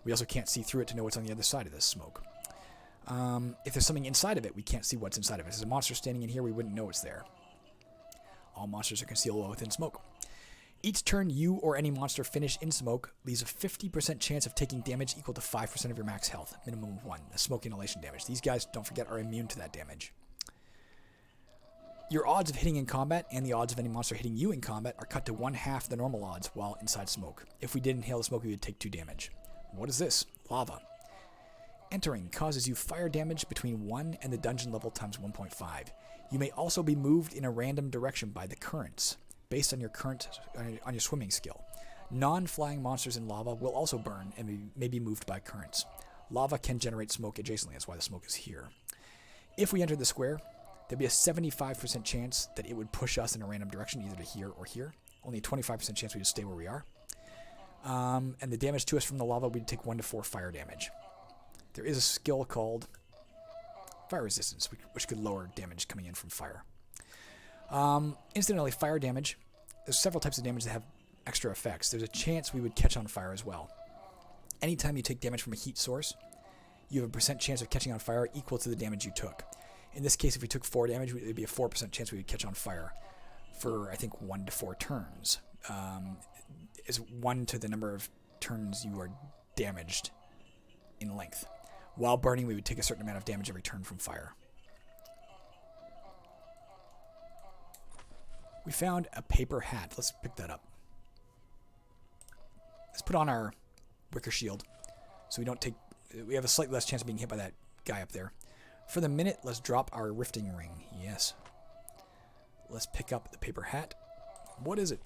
We also can't see through it to know what's on the other side of this smoke. If there's something inside of it, we can't see what's inside of it. If there's a monster standing in here, we wouldn't know it's there. All monsters are concealed within smoke. Each turn you or any monster finish in smoke leaves a 50% chance of taking damage equal to 5% of your max health, minimum of 1. The smoke inhalation damage. These guys, don't forget, are immune to that damage. Your odds of hitting in combat and the odds of any monster hitting you in combat are cut to 1/2 the normal odds while inside smoke. If we did inhale the smoke, we would take 2 damage. What is this? Lava. Entering causes you fire damage between 1 and the dungeon level times 1.5. You may also be moved in a random direction by the currents, based on your swimming skill. Non-flying monsters in lava will also burn and may be moved by currents. Lava can generate smoke adjacently, that's why the smoke is here. If we entered the square, there'd be a 75% chance that it would push us in a random direction, either to here or here. Only a 25% chance we would stay where we are. And the damage to us from the lava, we'd take 1 to 4 fire damage. There is a skill called Fire Resistance, which could lower damage coming in from fire. Incidentally, fire damage, there's several types of damage that have extra effects. There's a chance we would catch on fire as well. Anytime you take damage from a heat source, you have a % chance of catching on fire equal to the damage you took. In this case, if we took 4 damage, it would be a 4% chance we would catch on fire for, I think, 1 to 4 turns. Is 1 to the number of turns you are damaged in length. While burning, we would take a certain amount of damage every turn from fire. We found a paper hat. Let's pick that up. Let's put on our Wicker Shield so we don't take... We have a slightly less chance of being hit by that guy up there. For the minute, let's drop our rifting ring. Yes. Let's pick up the paper hat. What is it?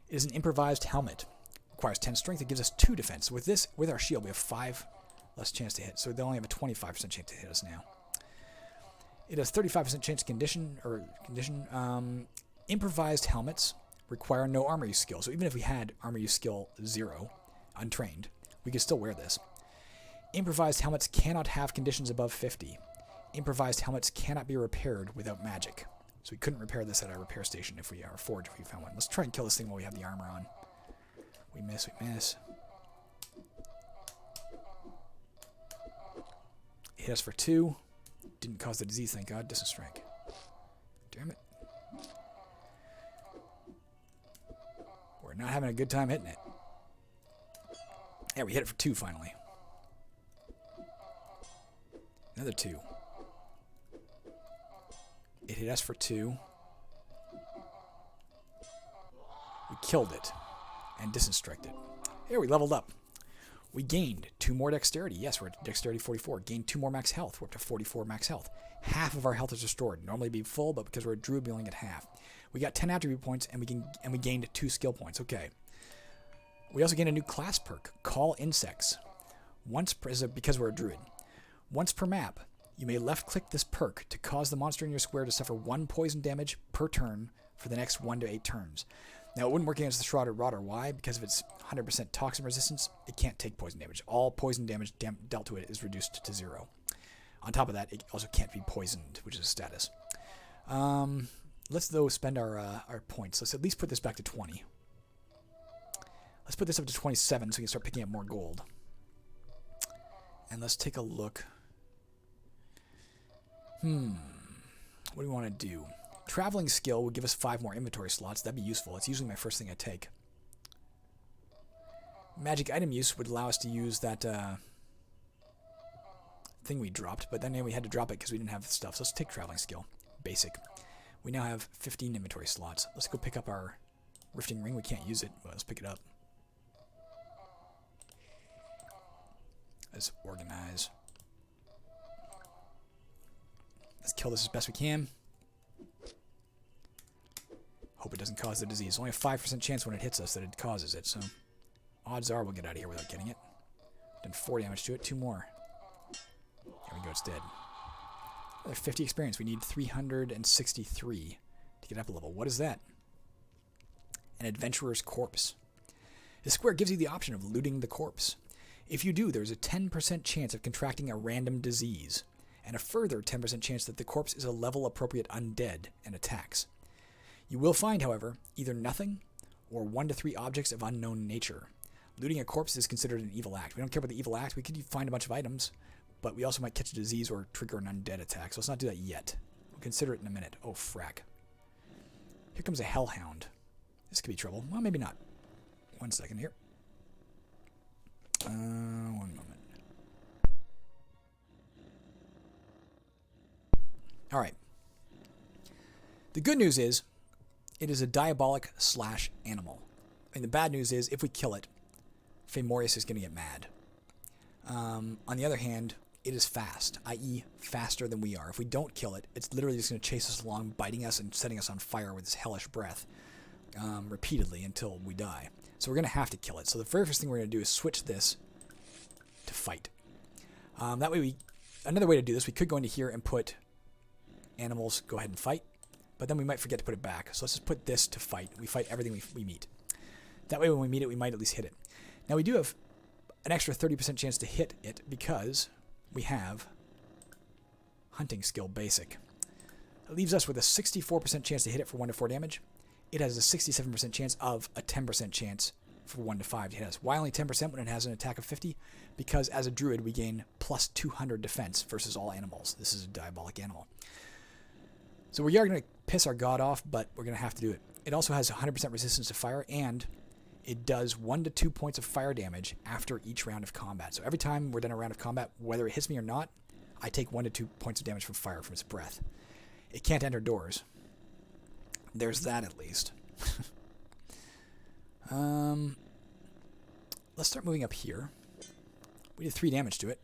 It is an improvised helmet. Requires 10 strength. It gives us 2 defense. With this, with our shield, we have 5 less chance to hit. So they only have a 25% chance to hit us now. It has 35% chance condition. Improvised helmets require no armor use skill. So even if we had armor use skill 0, untrained, we could still wear this. Improvised helmets cannot have conditions above 50. Improvised helmets cannot be repaired without magic. So we couldn't repair this at our repair station if we are forge if we found one. Let's try and kill this thing while we have the armor on. We miss, we miss. Hit us for 2. Didn't cause the disease, thank God. Distance strike. Damn it. We're not having a good time hitting it. Yeah, we hit it for 2 finally. Another 2. It hit us for 2. We killed it. And distance striked it. Here, we leveled up. We gained 2 more dexterity. Yes, we're at dexterity 44. Gained 2 more max health. We're up to 44 max health. Half of our health is restored. Normally it'd be full, but because we're a druid, we only get half. We got 10 attribute points, and we gained 2 skill points. Okay. We also gained a new class perk, Call Insects. Because we're a druid. Once per map, you may left-click this perk to cause the monster in your square to suffer 1 poison damage per turn for the next 1 to 8 turns. Now, it wouldn't work against the Shrouded Rotter. Why? Because of its 100% toxin resistance, it can't take poison damage. All poison damage dealt to it is reduced to 0. On top of that, it also can't be poisoned, which is a status. Let's, though, spend our points. Let's at least put this back to 20. Let's put this up to 27 so we can start picking up more gold. And let's take a look. What do we want to do? Traveling skill would give us 5 more inventory slots. That'd be useful. It's usually my first thing I take. Magic item use would allow us to use that thing we dropped, but then we had to drop it because we didn't have the stuff. So let's take traveling skill. Basic. We now have 15 inventory slots. Let's go pick up our rifting ring. We can't use it, but let's pick it up. Let's organize. Let's kill this as best we can. Hope it doesn't cause the disease. Only a 5% chance when it hits us that it causes it, so odds are we'll get out of here without getting it. Done 4 damage to it. 2 more. There we go, it's dead. Another 50 experience. We need 363 to get up a level. What is that? An adventurer's corpse. The square gives you the option of looting the corpse. If you do, there's a 10% chance of contracting a random disease, and a further 10% chance that the corpse is a level-appropriate undead and attacks. You will find, however, either nothing or 1 to 3 objects of unknown nature. Looting a corpse is considered an evil act. We don't care about the evil act. We could find a bunch of items, but we also might catch a disease or trigger an undead attack. So let's not do that yet. We'll consider it in a minute. Oh, frack. Here comes a Hellhound. This could be trouble. Well, maybe not. 1 second here. 1 moment. Alright. The good news is, it is a diabolic / animal. And the bad news is, if we kill it, Famorius is going to get mad. On the other hand, it is fast, i.e. faster than we are. If we don't kill it, it's literally just going to chase us along, biting us and setting us on fire with its hellish breath repeatedly until we die. So we're going to have to kill it. So the very first thing we're going to do is switch this to fight. That way another way to do this, we could go into here and put animals, go ahead and fight, but then we might forget to put it back. So let's just put this to fight. We fight everything we meet. That way when we meet it, we might at least hit it. Now we do have an extra 30% chance to hit it because we have hunting skill basic. It leaves us with a 64% chance to hit it for 1 to 4 damage. It has a 67% chance of a 10% chance for 1 to 5 to hit us. Why only 10% when it has an attack of 50? Because as a druid we gain plus 200 defense versus all animals. This is a diabolic animal. So we are going to piss our god off, but we're going to have to do it. It also has 100% resistance to fire, and it does 1 to 2 points of fire damage after each round of combat. So every time we're done a round of combat, whether it hits me or not, I take 1 to 2 points of damage from fire from its breath. It can't enter doors. There's that at least. Let's start moving up here. We did 3 damage to it.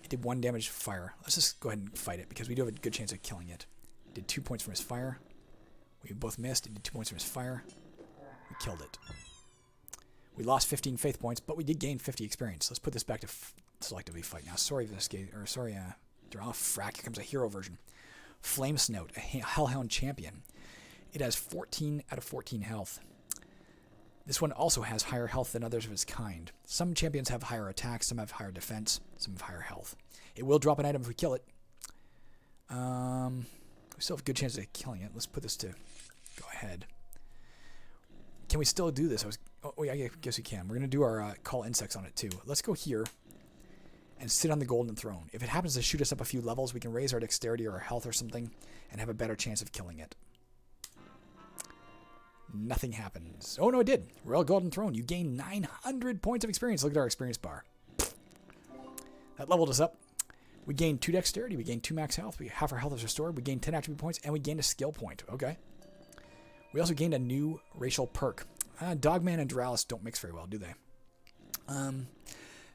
It did 1 damage fire. Let's just go ahead and fight it because we do have a good chance of killing it. It did 2 points from his fire. We both missed. It did 2 points from his fire. We killed it. We lost 15 faith points, but we did gain 50 experience. Let's put this back to selectively fight now. Sorry, frack. Here comes a hero version. Flame Snout, a Hellhound champion. It has 14 out of 14 health. This one also has higher health than others of its kind. Some champions have higher attacks, some have higher defense, some have higher health. It will drop an item if we kill it. We still have a good chance of killing it. Let's put this to go ahead. Can we still do this? I guess we can. We're going to do our call insects on it too. Let's go here and sit on the golden throne. If it happens to shoot us up a few levels, we can raise our dexterity or our health or something and have a better chance of killing it. Nothing happens. Oh, no, it did. Royal Golden Throne. You gain 900 points of experience. Look at our experience bar. That leveled us up. We gained 2 dexterity. We gained 2 max health. Half our health is restored. We gained 10 attribute points, and we gained a skill point. Okay. We also gained a new racial perk. Dogman and Duralis don't mix very well, do they?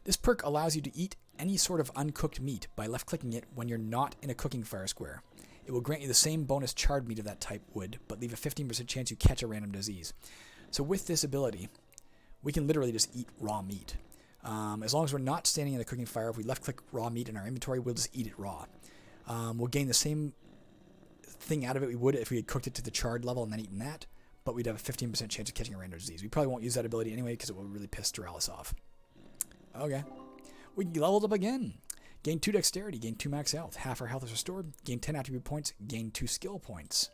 This perk allows you to eat any sort of uncooked meat by left-clicking it when you're not in a cooking fire square. It will grant you the same bonus charred meat of that type would, but leave a 15% chance you catch a random disease. So with this ability, we can literally just eat raw meat. As long as we're not standing in the cooking fire, if we left-click raw meat in our inventory, we'll just eat it raw. We'll gain the same thing out of it we would if we had cooked it to the charred level and then eaten that, but we'd have a 15% chance of catching a random disease. We probably won't use that ability anyway because it will really piss Duralis off. Okay. We leveled up again. Gain 2 dexterity, gain 2 max health, half our health is restored, gain 10 attribute points, gain 2 skill points.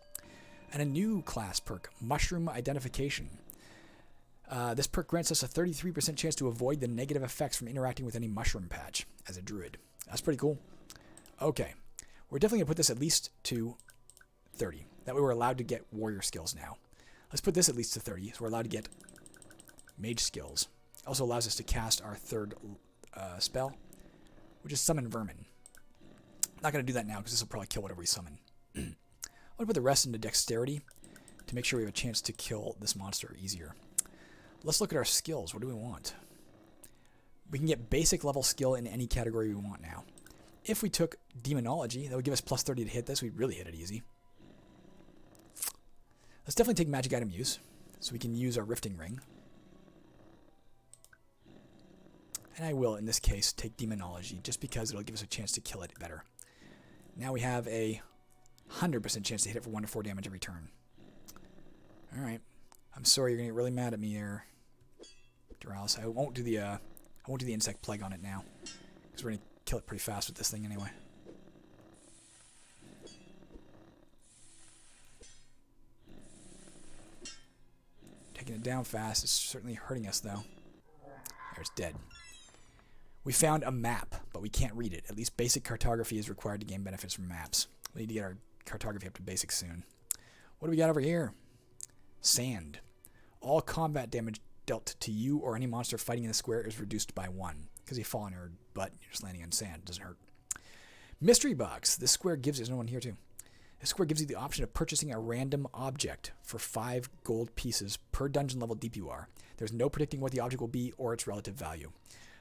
And a new class perk, Mushroom Identification. This perk grants us a 33% chance to avoid the negative effects from interacting with any mushroom patch as a druid. That's pretty cool. Okay, we're definitely going to put this at least to 30. That way we're allowed to get warrior skills now. Let's put this at least to 30, so we're allowed to get mage skills. It also allows us to cast our 3rd spell, which is Summon Vermin. Not going to do that now because this will probably kill whatever we summon. I'm going to put the rest into Dexterity to make sure we have a chance to kill this monster easier. Let's look at our skills. What do we want? We can get basic level skill in any category we want now. If we took Demonology, that would give us plus 30 to hit this. We'd really hit it easy. Let's definitely take Magic Item Use, so we can use our Rifting Ring. And I will, in this case, take Demonology, just because it'll give us a chance to kill it better. Now we have a 100% chance to hit it for 1 to 4 damage every turn. Alright. I'm sorry, you're going to get really mad at me there, Duralis. I won't do the Insect Plague on it now, because we're going to kill it pretty fast with this thing anyway. Taking it down fast is certainly hurting us, though. There, it's dead. We found a map, but we can't read it. At least basic cartography is required to gain benefits from maps. We need to get our cartography up to basic soon. What do we got over here? Sand. All combat damage dealt to you or any monster fighting in the square is reduced by 1. Because you fall on your butt, you're just landing on sand. It doesn't hurt. Mystery box. This square gives... There's no one here, too. This square gives you the option of purchasing a random object for 5 gold pieces per dungeon level deep you are. There's no predicting what the object will be or its relative value.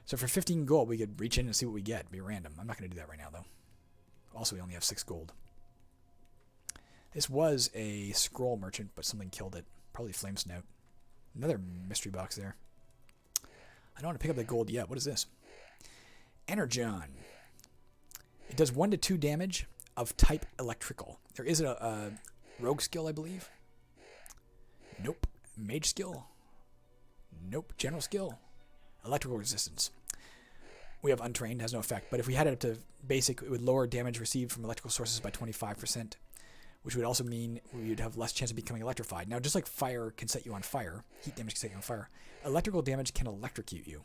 So for 15 gold, we could reach in and see what we get. It'd be random. I'm not going to do that right now, though. Also, we only have 6 gold. This was a scroll merchant, but something killed it. Probably Flame Snout. Another mystery box there. I don't want to pick up the gold yet. What is this? Energon. It does 1 to 2 damage of type electrical. There is a rogue skill, I believe. Nope. Mage skill. Nope. General skill. Electrical resistance. We have untrained, has no effect. But if we had it up to basic, it would lower damage received from electrical sources by 25%, which would also mean we would have less chance of becoming electrified. Now, just like fire can set you on fire, heat damage can set you on fire, electrical damage can electrocute you.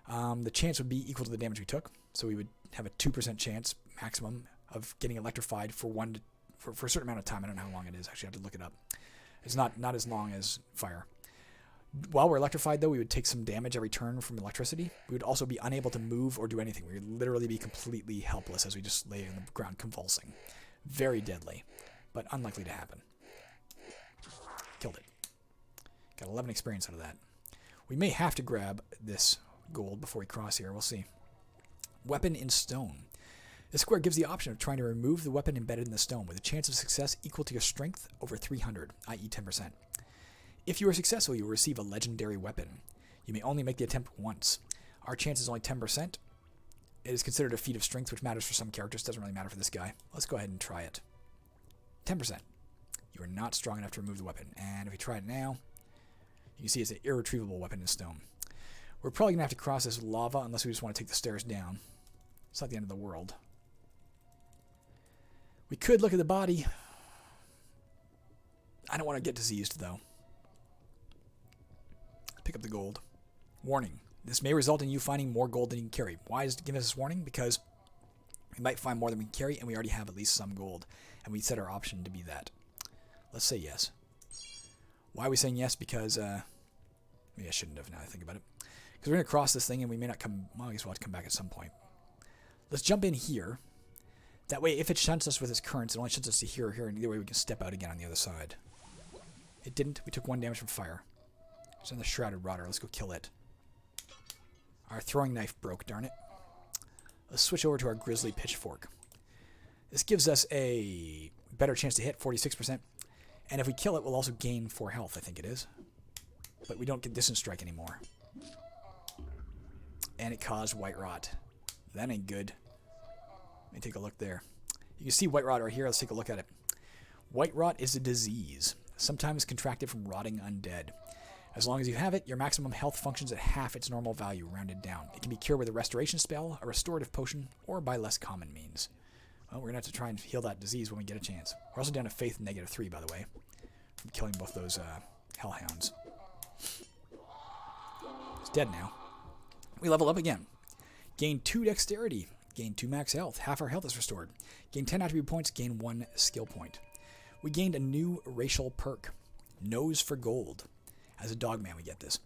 The chance would be equal to the damage we took, so we would have a 2% chance maximum of getting electrified for a certain amount of time. I don't know how long it is. Actually, I have to look it up. It's not as long as fire. While we're electrified, though, we would take some damage every turn from electricity. We would also be unable to move or do anything. We would literally be completely helpless as we just lay on the ground convulsing. Very deadly, but unlikely to happen. Killed it. Got 11 experience out of that. We may have to grab this gold before we cross here. We'll see. Weapon in stone. This square gives the option of trying to remove the weapon embedded in the stone with a chance of success equal to your strength over 300, i.e. 10%. If you are successful, you will receive a legendary weapon. You may only make the attempt once. Our chance is only 10%. It is considered a feat of strength, which matters for some characters. Doesn't really matter for this guy. Let's go ahead and try it. 10%. You are not strong enough to remove the weapon. And if we try it now, you can see it's an irretrievable weapon in stone. We're probably going to have to cross this lava unless we just want to take the stairs down. It's not the end of the world. We could look at the body. I don't want to get diseased, though. Pick up the gold. Warning. This may result in you finding more gold than you can carry. Why is it giving us this warning? Because we might find more than we can carry, and we already have at least some gold. And we set our option to be that. Let's say yes. Why are we saying yes? Because, maybe I shouldn't have now that I think about it. Because we're going to cross this thing, and we may not come... Well, I guess we'll have to come back at some point. Let's jump in here. That way, if it shunts us with its currents, it only shunts us to here or here, and either way we can step out again on the other side. It didn't. We took 1 damage from fire. It's in the Shrouded Rotter. Let's go kill it. Our throwing knife broke, darn it. Let's switch over to our Grisly Pitchfork. This gives us a better chance to hit, 46%. And if we kill it, we'll also gain 4 health, I think it is. But we don't get Distance Strike anymore. And it caused White Rot. That ain't good. Let me take a look there. You can see White Rot right here. Let's take a look at it. White Rot is a disease, sometimes contracted from rotting undead. As long as you have it, your maximum health functions at half its normal value, rounded down. It can be cured with a restoration spell, a restorative potion, or by less common means. Well, we're going to have to try and heal that disease when we get a chance. We're also down to Faith -3, by the way, from killing both those Hellhounds. It's dead now. We level up again. Gain 2 dexterity. Gain 2 max health. Half our health is restored. Gain 10 attribute points. Gain 1 skill point. We gained a new racial perk. Nose for gold. As a dogman, we get this.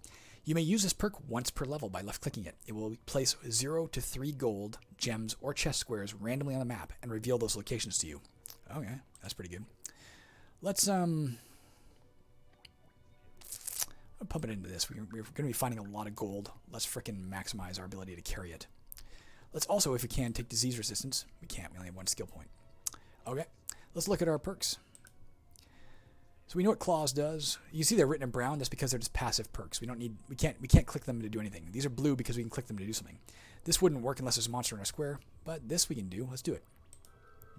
You may use this perk once per level by left-clicking it. It will place 0 to 3 gold, gems, or chest squares randomly on the map and reveal those locations to you. Okay, that's pretty good. Let's pump it into this. We're going to be finding a lot of gold. Let's frickin' maximize our ability to carry it. Let's also, if we can, take disease resistance. We can't. We only have 1 skill point. Okay, let's look at our perks. So we know what Claws does. You see they're written in brown. That's because they're just passive perks. We can't click them to do anything. These are blue because we can click them to do something. This wouldn't work unless there's a monster in our square, but this we can do. Let's do it.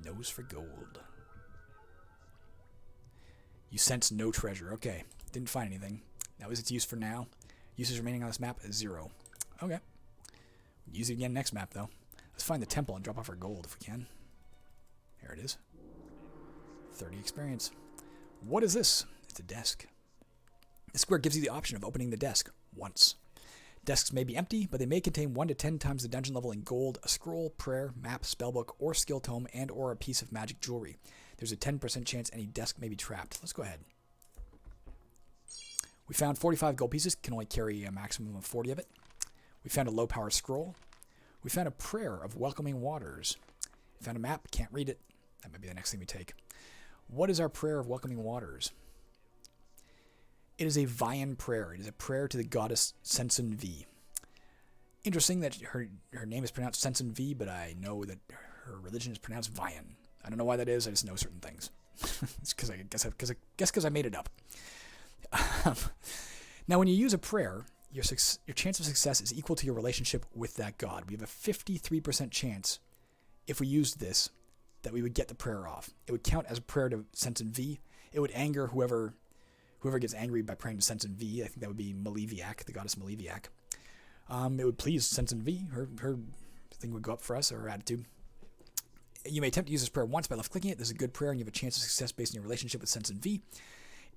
Nose for gold. You sense no treasure. Okay, didn't find anything. That was its use for now. Uses remaining on this map is 0. Okay. Use it again next map though. Let's find the temple and drop off our gold if we can. There it is. 30 experience. What is this? It's a desk. This square gives you the option of opening the desk once. Desks may be empty, but they may contain 1 to 10 times the dungeon level in gold, a scroll, prayer, map, spellbook, or skill tome, and or a piece of magic jewelry. There's a 10% chance any desk may be trapped. Let's go ahead. We found 45 gold pieces, can only carry a maximum of 40 of it. We found a low power scroll. We found a prayer of welcoming waters. We found a map, can't read it. That might be the next thing we take. What is our prayer of welcoming waters? It is a Vian prayer. It is a prayer to the goddess Sensun V. Interesting that her name is pronounced Sensun V, but I know that her religion is pronounced Vian. I don't know why that is. I just know certain things. It's because I made it up. Now, when you use a prayer, your chance of success is equal to your relationship with that god. We have a 53% chance, if we used this, that we would get the prayer off. It would count as a prayer to Sensun V. It would anger whoever gets angry by praying to Sensun V. I think that would be Maleviak, the goddess Maleviak. It would please Sensun V. Her thing would go up for us, or her attitude. You may attempt to use this prayer once by left-clicking it. This is a good prayer, and you have a chance of success based on your relationship with Sensun V.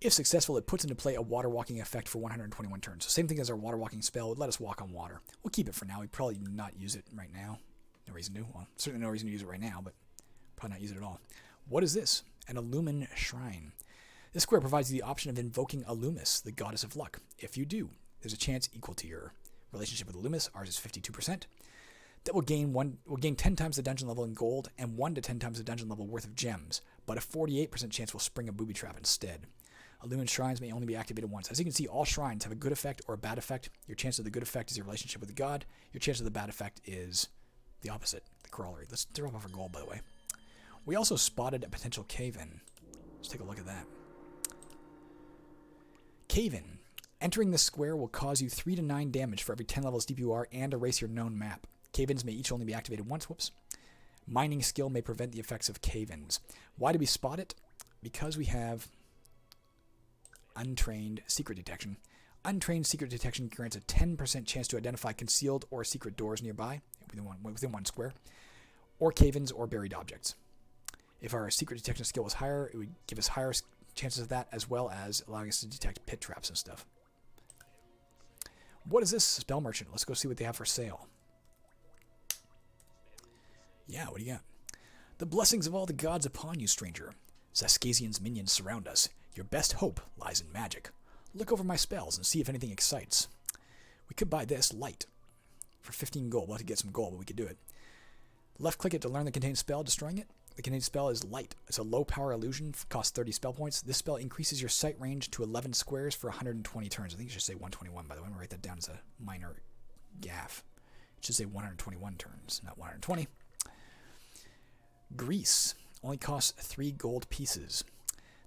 If successful, it puts into play a water walking effect for 121 turns. So same thing as our water walking spell. It would let us walk on water. We'll keep it for now. We'd probably not use it right now. No reason to. Well, certainly no reason to use it right now, but probably not use it at all. What is this? An Illumina Shrine. This square provides you the option of invoking Illumis, the goddess of luck. If you do, there's a chance equal to your relationship with Illumis. Ours is 52%. That will gain 10 times the dungeon level in gold and 1 to 10 times the dungeon level worth of gems, but a 48% chance will spring a booby trap instead. Illumina shrines may only be activated once. As you can see, all shrines have a good effect or a bad effect. Your chance of the good effect is your relationship with the god. Your chance of the bad effect is the opposite, the corollary. Let's drop off our gold, by the way. We also spotted a potential cave-in. Let's take a look at that. Cave-in. Entering this square will cause you 3 to 9 damage for every 10 levels deep you are and erase your known map. Cave-ins may each only be activated once. Whoops. Mining skill may prevent the effects of cave-ins. Why do we spot it? Because we have untrained secret detection. Untrained secret detection grants a 10% chance to identify concealed or secret doors nearby, within one square, or cave-ins or buried objects. If our secret detection skill was higher, it would give us higher chances of that, as well as allowing us to detect pit traps and stuff. What is this? Spell Merchant. Let's go see what they have for sale. Yeah, what do you got? The blessings of all the gods upon you, stranger. Xaskazien's minions surround us. Your best hope lies in magic. Look over my spells and see if anything excites. We could buy this, Light, for 15 gold. We'll have to get some gold, but we could do it. Left-click it to learn the contained spell, destroying it. The contained spell is Light. It's a low-power illusion, costs 30 spell points. This spell increases your sight range to 11 squares for 120 turns. I think it should say 121, by the way. I'm going to write that down as a minor gaffe. It should say 121 turns, not 120. Grease. Only costs 3 gold pieces.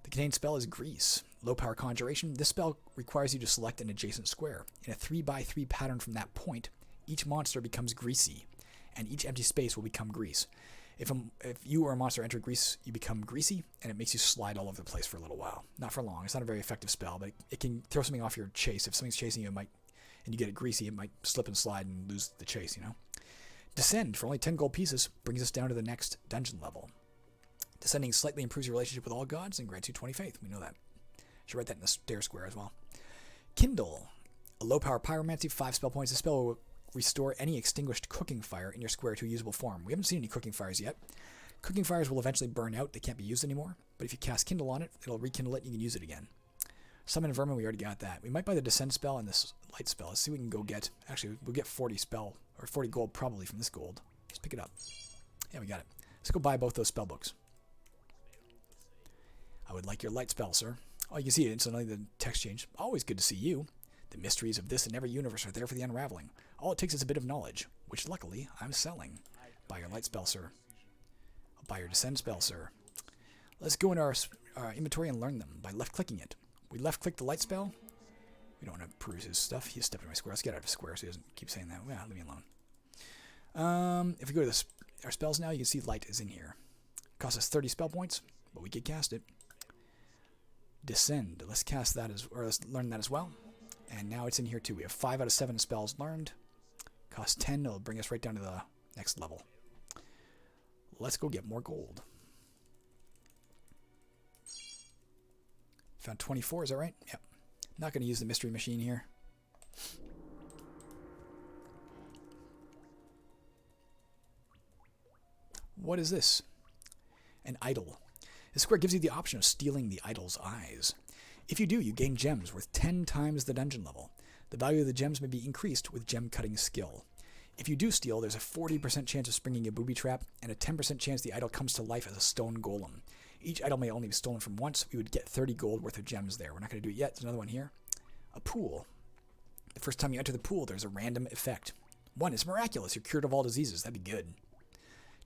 The contained spell is Grease. Low power conjuration. This spell requires you to select an adjacent square. In a 3x3 pattern from that point, each monster becomes greasy, and each empty space will become grease. If you or a monster enter grease, you become greasy, and it makes you slide all over the place for a little while. Not for long. It's not a very effective spell, but it can throw something off your chase. If something's chasing you, and you get it greasy, it might slip and slide and lose the chase, you know? Descend for only 10 gold pieces brings us down to the next dungeon level. Descending slightly improves your relationship with all gods and grants you 20 faith. We know that. Should write that in the stair square as well. Kindle. A low power pyromancy, 5 spell points. This spell will restore any extinguished cooking fire in your square to a usable form. We haven't seen any cooking fires yet. Cooking fires will eventually burn out. They can't be used anymore. But if you cast Kindle on it, it'll rekindle it and you can use it again. Summon Vermin, we already got that. We might buy the Descend spell and this Light spell. Let's see what we can go get. Actually, we'll get 40 gold probably from this gold. Let's pick it up. Yeah, we got it. Let's go buy both those spell books. I would like your Light spell, sir. Oh, you can see it instantly, the text change. Always good to see you. The mysteries of this and every universe are there for the unraveling. All it takes is a bit of knowledge, which luckily I'm selling. Buy your Light spell, sir. I'll buy your Descend spell, sir. Let's go into our inventory and learn them by left-clicking it. We left-click the Light spell. We don't want to peruse his stuff. He stepped in my square. Let's get out of his square so he doesn't keep saying that. Yeah, leave me alone. If we go to our spells now, you can see Light is in here. Costs us 30 spell points, but we could cast it. Descend. Let's cast that let's learn that as well. And now it's in here too. We have 5 out of 7 spells learned. Cost 10. It'll bring us right down to the next level. Let's go get more gold. Found 24. Is that right? Yep. Not going to use the mystery machine here. What is this? An idol. This square gives you the option of stealing the idol's eyes. If you do, you gain gems worth 10 times the dungeon level. The value of the gems may be increased with gem cutting skill. If you do steal, there's a 40% chance of springing a booby trap and a 10% chance the idol comes to life as a stone golem. Each idol may only be stolen from once. We would get 30 gold worth of gems there. We're not going to do it yet. There's another one here. A pool. The first time you enter the pool, there's a random effect. 1, it's miraculous. You're cured of all diseases. That'd be good.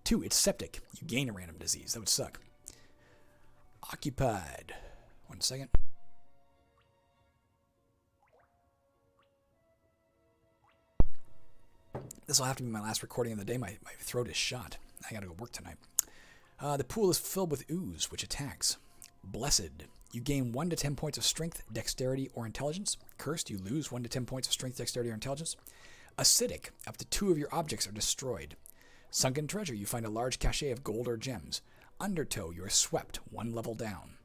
2, it's septic. You gain a random disease. That would suck. Occupied. 1 second. This will have to be my last recording of the day. My throat is shot. I gotta go work tonight. The pool is filled with ooze, which attacks. Blessed. You gain 1 to 10 points of strength, dexterity, or intelligence. Cursed. You lose 1 to 10 points of strength, dexterity, or intelligence. Acidic. Up to 2 of your objects are destroyed. Sunken Treasure. You find a large cache of gold or gems. Undertow. You are swept 1 level down.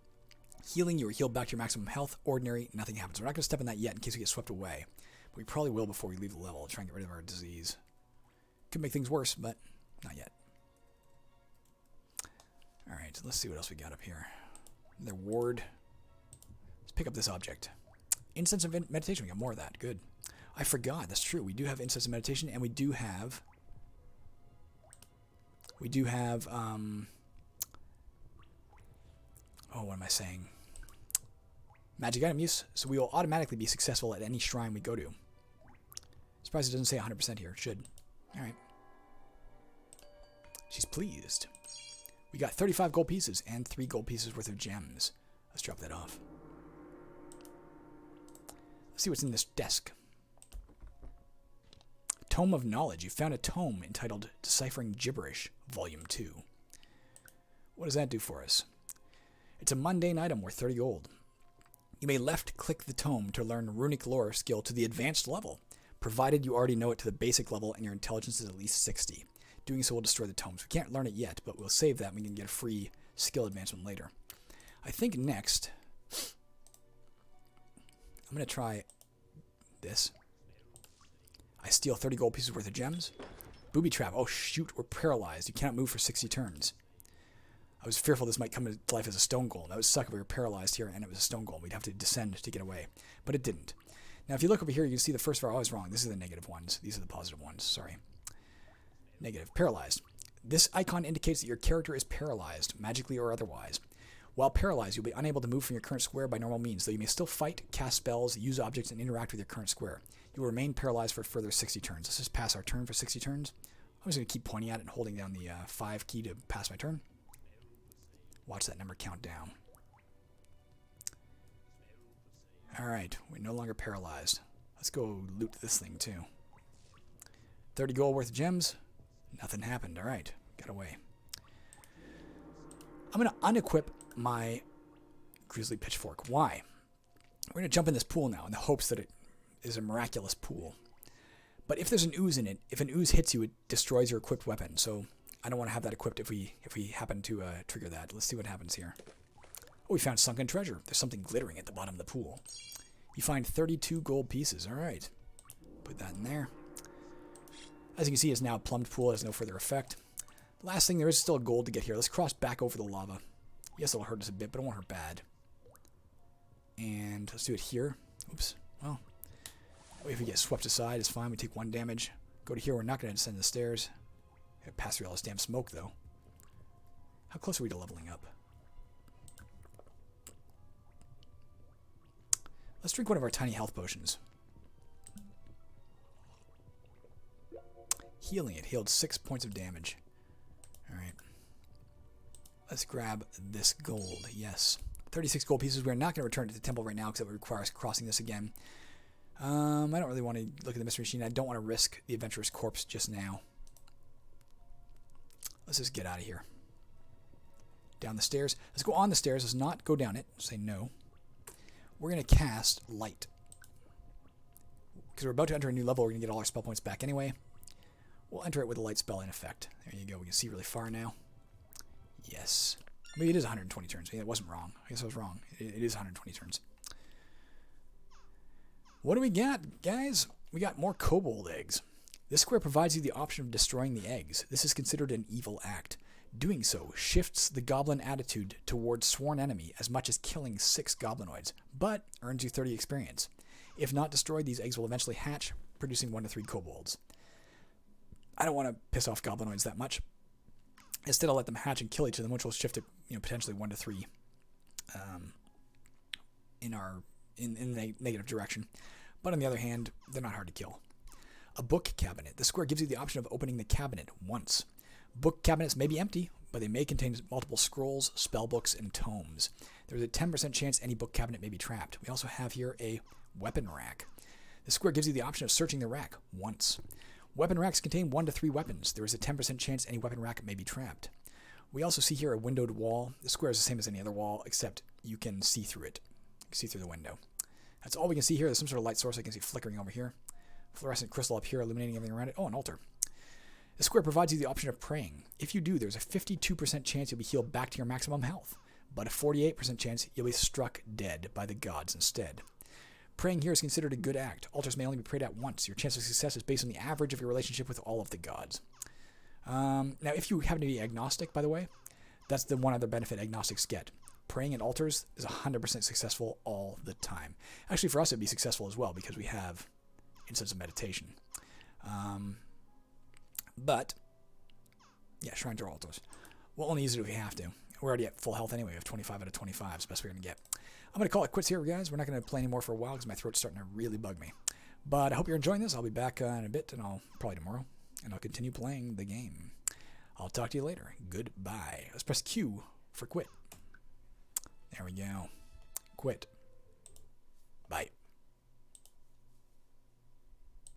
Healing. You are healed back to your maximum health. Ordinary. Nothing happens. We're not going to step in that yet in case we get swept away. But we probably will before we leave the level. Try and get rid of our disease. Could make things worse, but not yet. Alright, let's see what else we got up here. Their ward. Let's pick up this object. Incense of meditation. We got more of that. Good. I forgot. That's true. We do have incense of meditation, and we do have... oh, what am I saying? Magic item use. So we will automatically be successful at any shrine we go to. Surprised it doesn't say 100% here. It should. Alright. She's pleased. We got 35 gold pieces and 3 gold pieces worth of gems. Let's drop that off. Let's see what's in this desk. Tome of Knowledge. You found a tome entitled Deciphering Gibberish, Volume 2. What does that do for us? It's a mundane item worth 30 gold. You may left-click the tome to learn runic lore skill to the advanced level, provided you already know it to the basic level and your intelligence is at least 60. Doing so will destroy the tomes. We can't learn it yet, but we'll save that and we can get a free skill advancement later. I think next, I'm going to try this. I steal 30 gold pieces worth of gems. Booby trap. Oh shoot, we're paralyzed. You cannot move for 60 turns. I was fearful this might come to life as a stone golem. That would suck if we were paralyzed here and it was a stone golem. We'd have to descend to get away. But it didn't. Now if you look over here, you can see the first four are always wrong. This is the negative ones. These are the positive ones. Sorry. Negative. Paralyzed. This icon indicates that your character is paralyzed, magically or otherwise. While paralyzed, you'll be unable to move from your current square by normal means, though you may still fight, cast spells, use objects, and interact with your current square. You will remain paralyzed for a further 60 turns. Let's just pass our turn for 60 turns. I'm just going to keep pointing at it and holding down the 5 key to pass my turn. Watch that number count down. Alright, we're no longer paralyzed. Let's go loot this thing too. 30 gold worth of gems. Nothing happened. Alright, got away. I'm going to unequip my Grisly Pitchfork. Why? We're going to jump in this pool now in the hopes that it is a miraculous pool. But if there's an ooze in it, if an ooze hits you, it destroys your equipped weapon. So I don't want to have that equipped if we happen to trigger that. Let's see what happens here. Oh, we found Sunken Treasure. There's something glittering at the bottom of the pool. You find 32 gold pieces. All right. Put that in there. As you can see, it's now a plumbed pool. It has no further effect. Last thing, there is still gold to get here. Let's cross back over the lava. Yes, it'll hurt us a bit, but it won't hurt bad. And let's do it here. Oops. Well, if we get swept aside, it's fine. We take 1 damage. Go to here. We're not going to descend the stairs. Gotta pass through all this damn smoke, though. How close are we to leveling up? Let's drink one of our tiny health potions. Healing it. Healed 6 points of damage. Alright. Let's grab this gold. Yes. 36 gold pieces. We're not going to return to the temple right now because it would require us crossing this again. I don't really want to look at the mystery machine. I don't want to risk the adventurer's corpse just now. Let's just get out of here. Down the stairs. Let's go on the stairs. Let's not go down it. Say no. We're going to cast Light. Because we're about to enter a new level, we're going to get all our spell points back anyway. We'll enter it with a light spell in effect. There you go. We can see really far now. Yes. Maybe it is 120 turns. Yeah, it wasn't wrong. I guess I was wrong. It is 120 turns. What do we got, guys? We got more Kobold Eggs. This square provides you the option of destroying the eggs. This is considered an evil act. Doing so shifts the goblin attitude towards sworn enemy as much as killing 6 goblinoids, but earns you 30 experience. If not destroyed, these eggs will eventually hatch, producing 1 to 3 kobolds. I don't want to piss off goblinoids that much. Instead, I'll let them hatch and kill each of them, which will shift it, potentially 1 to 3 in the negative direction. But on the other hand, they're not hard to kill. A book cabinet. The square gives you the option of opening the cabinet once. Book cabinets may be empty, but they may contain multiple scrolls, spellbooks, and tomes. There's a 10% chance any book cabinet may be trapped. We also have here a weapon rack. The square gives you the option of searching the rack once. Weapon racks contain 1 to 3 weapons. There is a 10% chance any weapon rack may be trapped. We also see here a windowed wall. The square is the same as any other wall, except you can see through it. You can see through the window. That's all we can see here. There's some sort of light source I can see flickering over here. Fluorescent crystal up here illuminating everything around it. Oh, an altar. The square provides you the option of praying. If you do, there's a 52% chance you'll be healed back to your maximum health, but a 48% chance you'll be struck dead by the gods instead. Praying here is considered a good act. Altars may only be prayed at once. Your chance of success is based on the average of your relationship with all of the gods. Now, if you happen to be agnostic, by the way, that's the one other benefit agnostics get. Praying at altars is 100% successful all the time. Actually, for us, it'd be successful as well because we have instance of meditation. But, yeah, shrines or altars. We'll only use it if we have to. We're already at full health anyway. We have 25 out of 25. It's the best we're going to get. I'm going to call it quits here, guys. We're not going to play anymore for a while because my throat's starting to really bug me. But I hope you're enjoying this. I'll be back in a bit, and probably tomorrow, and I'll continue playing the game. I'll talk to you later. Goodbye. Let's press Q for quit. There we go. Quit. Bye.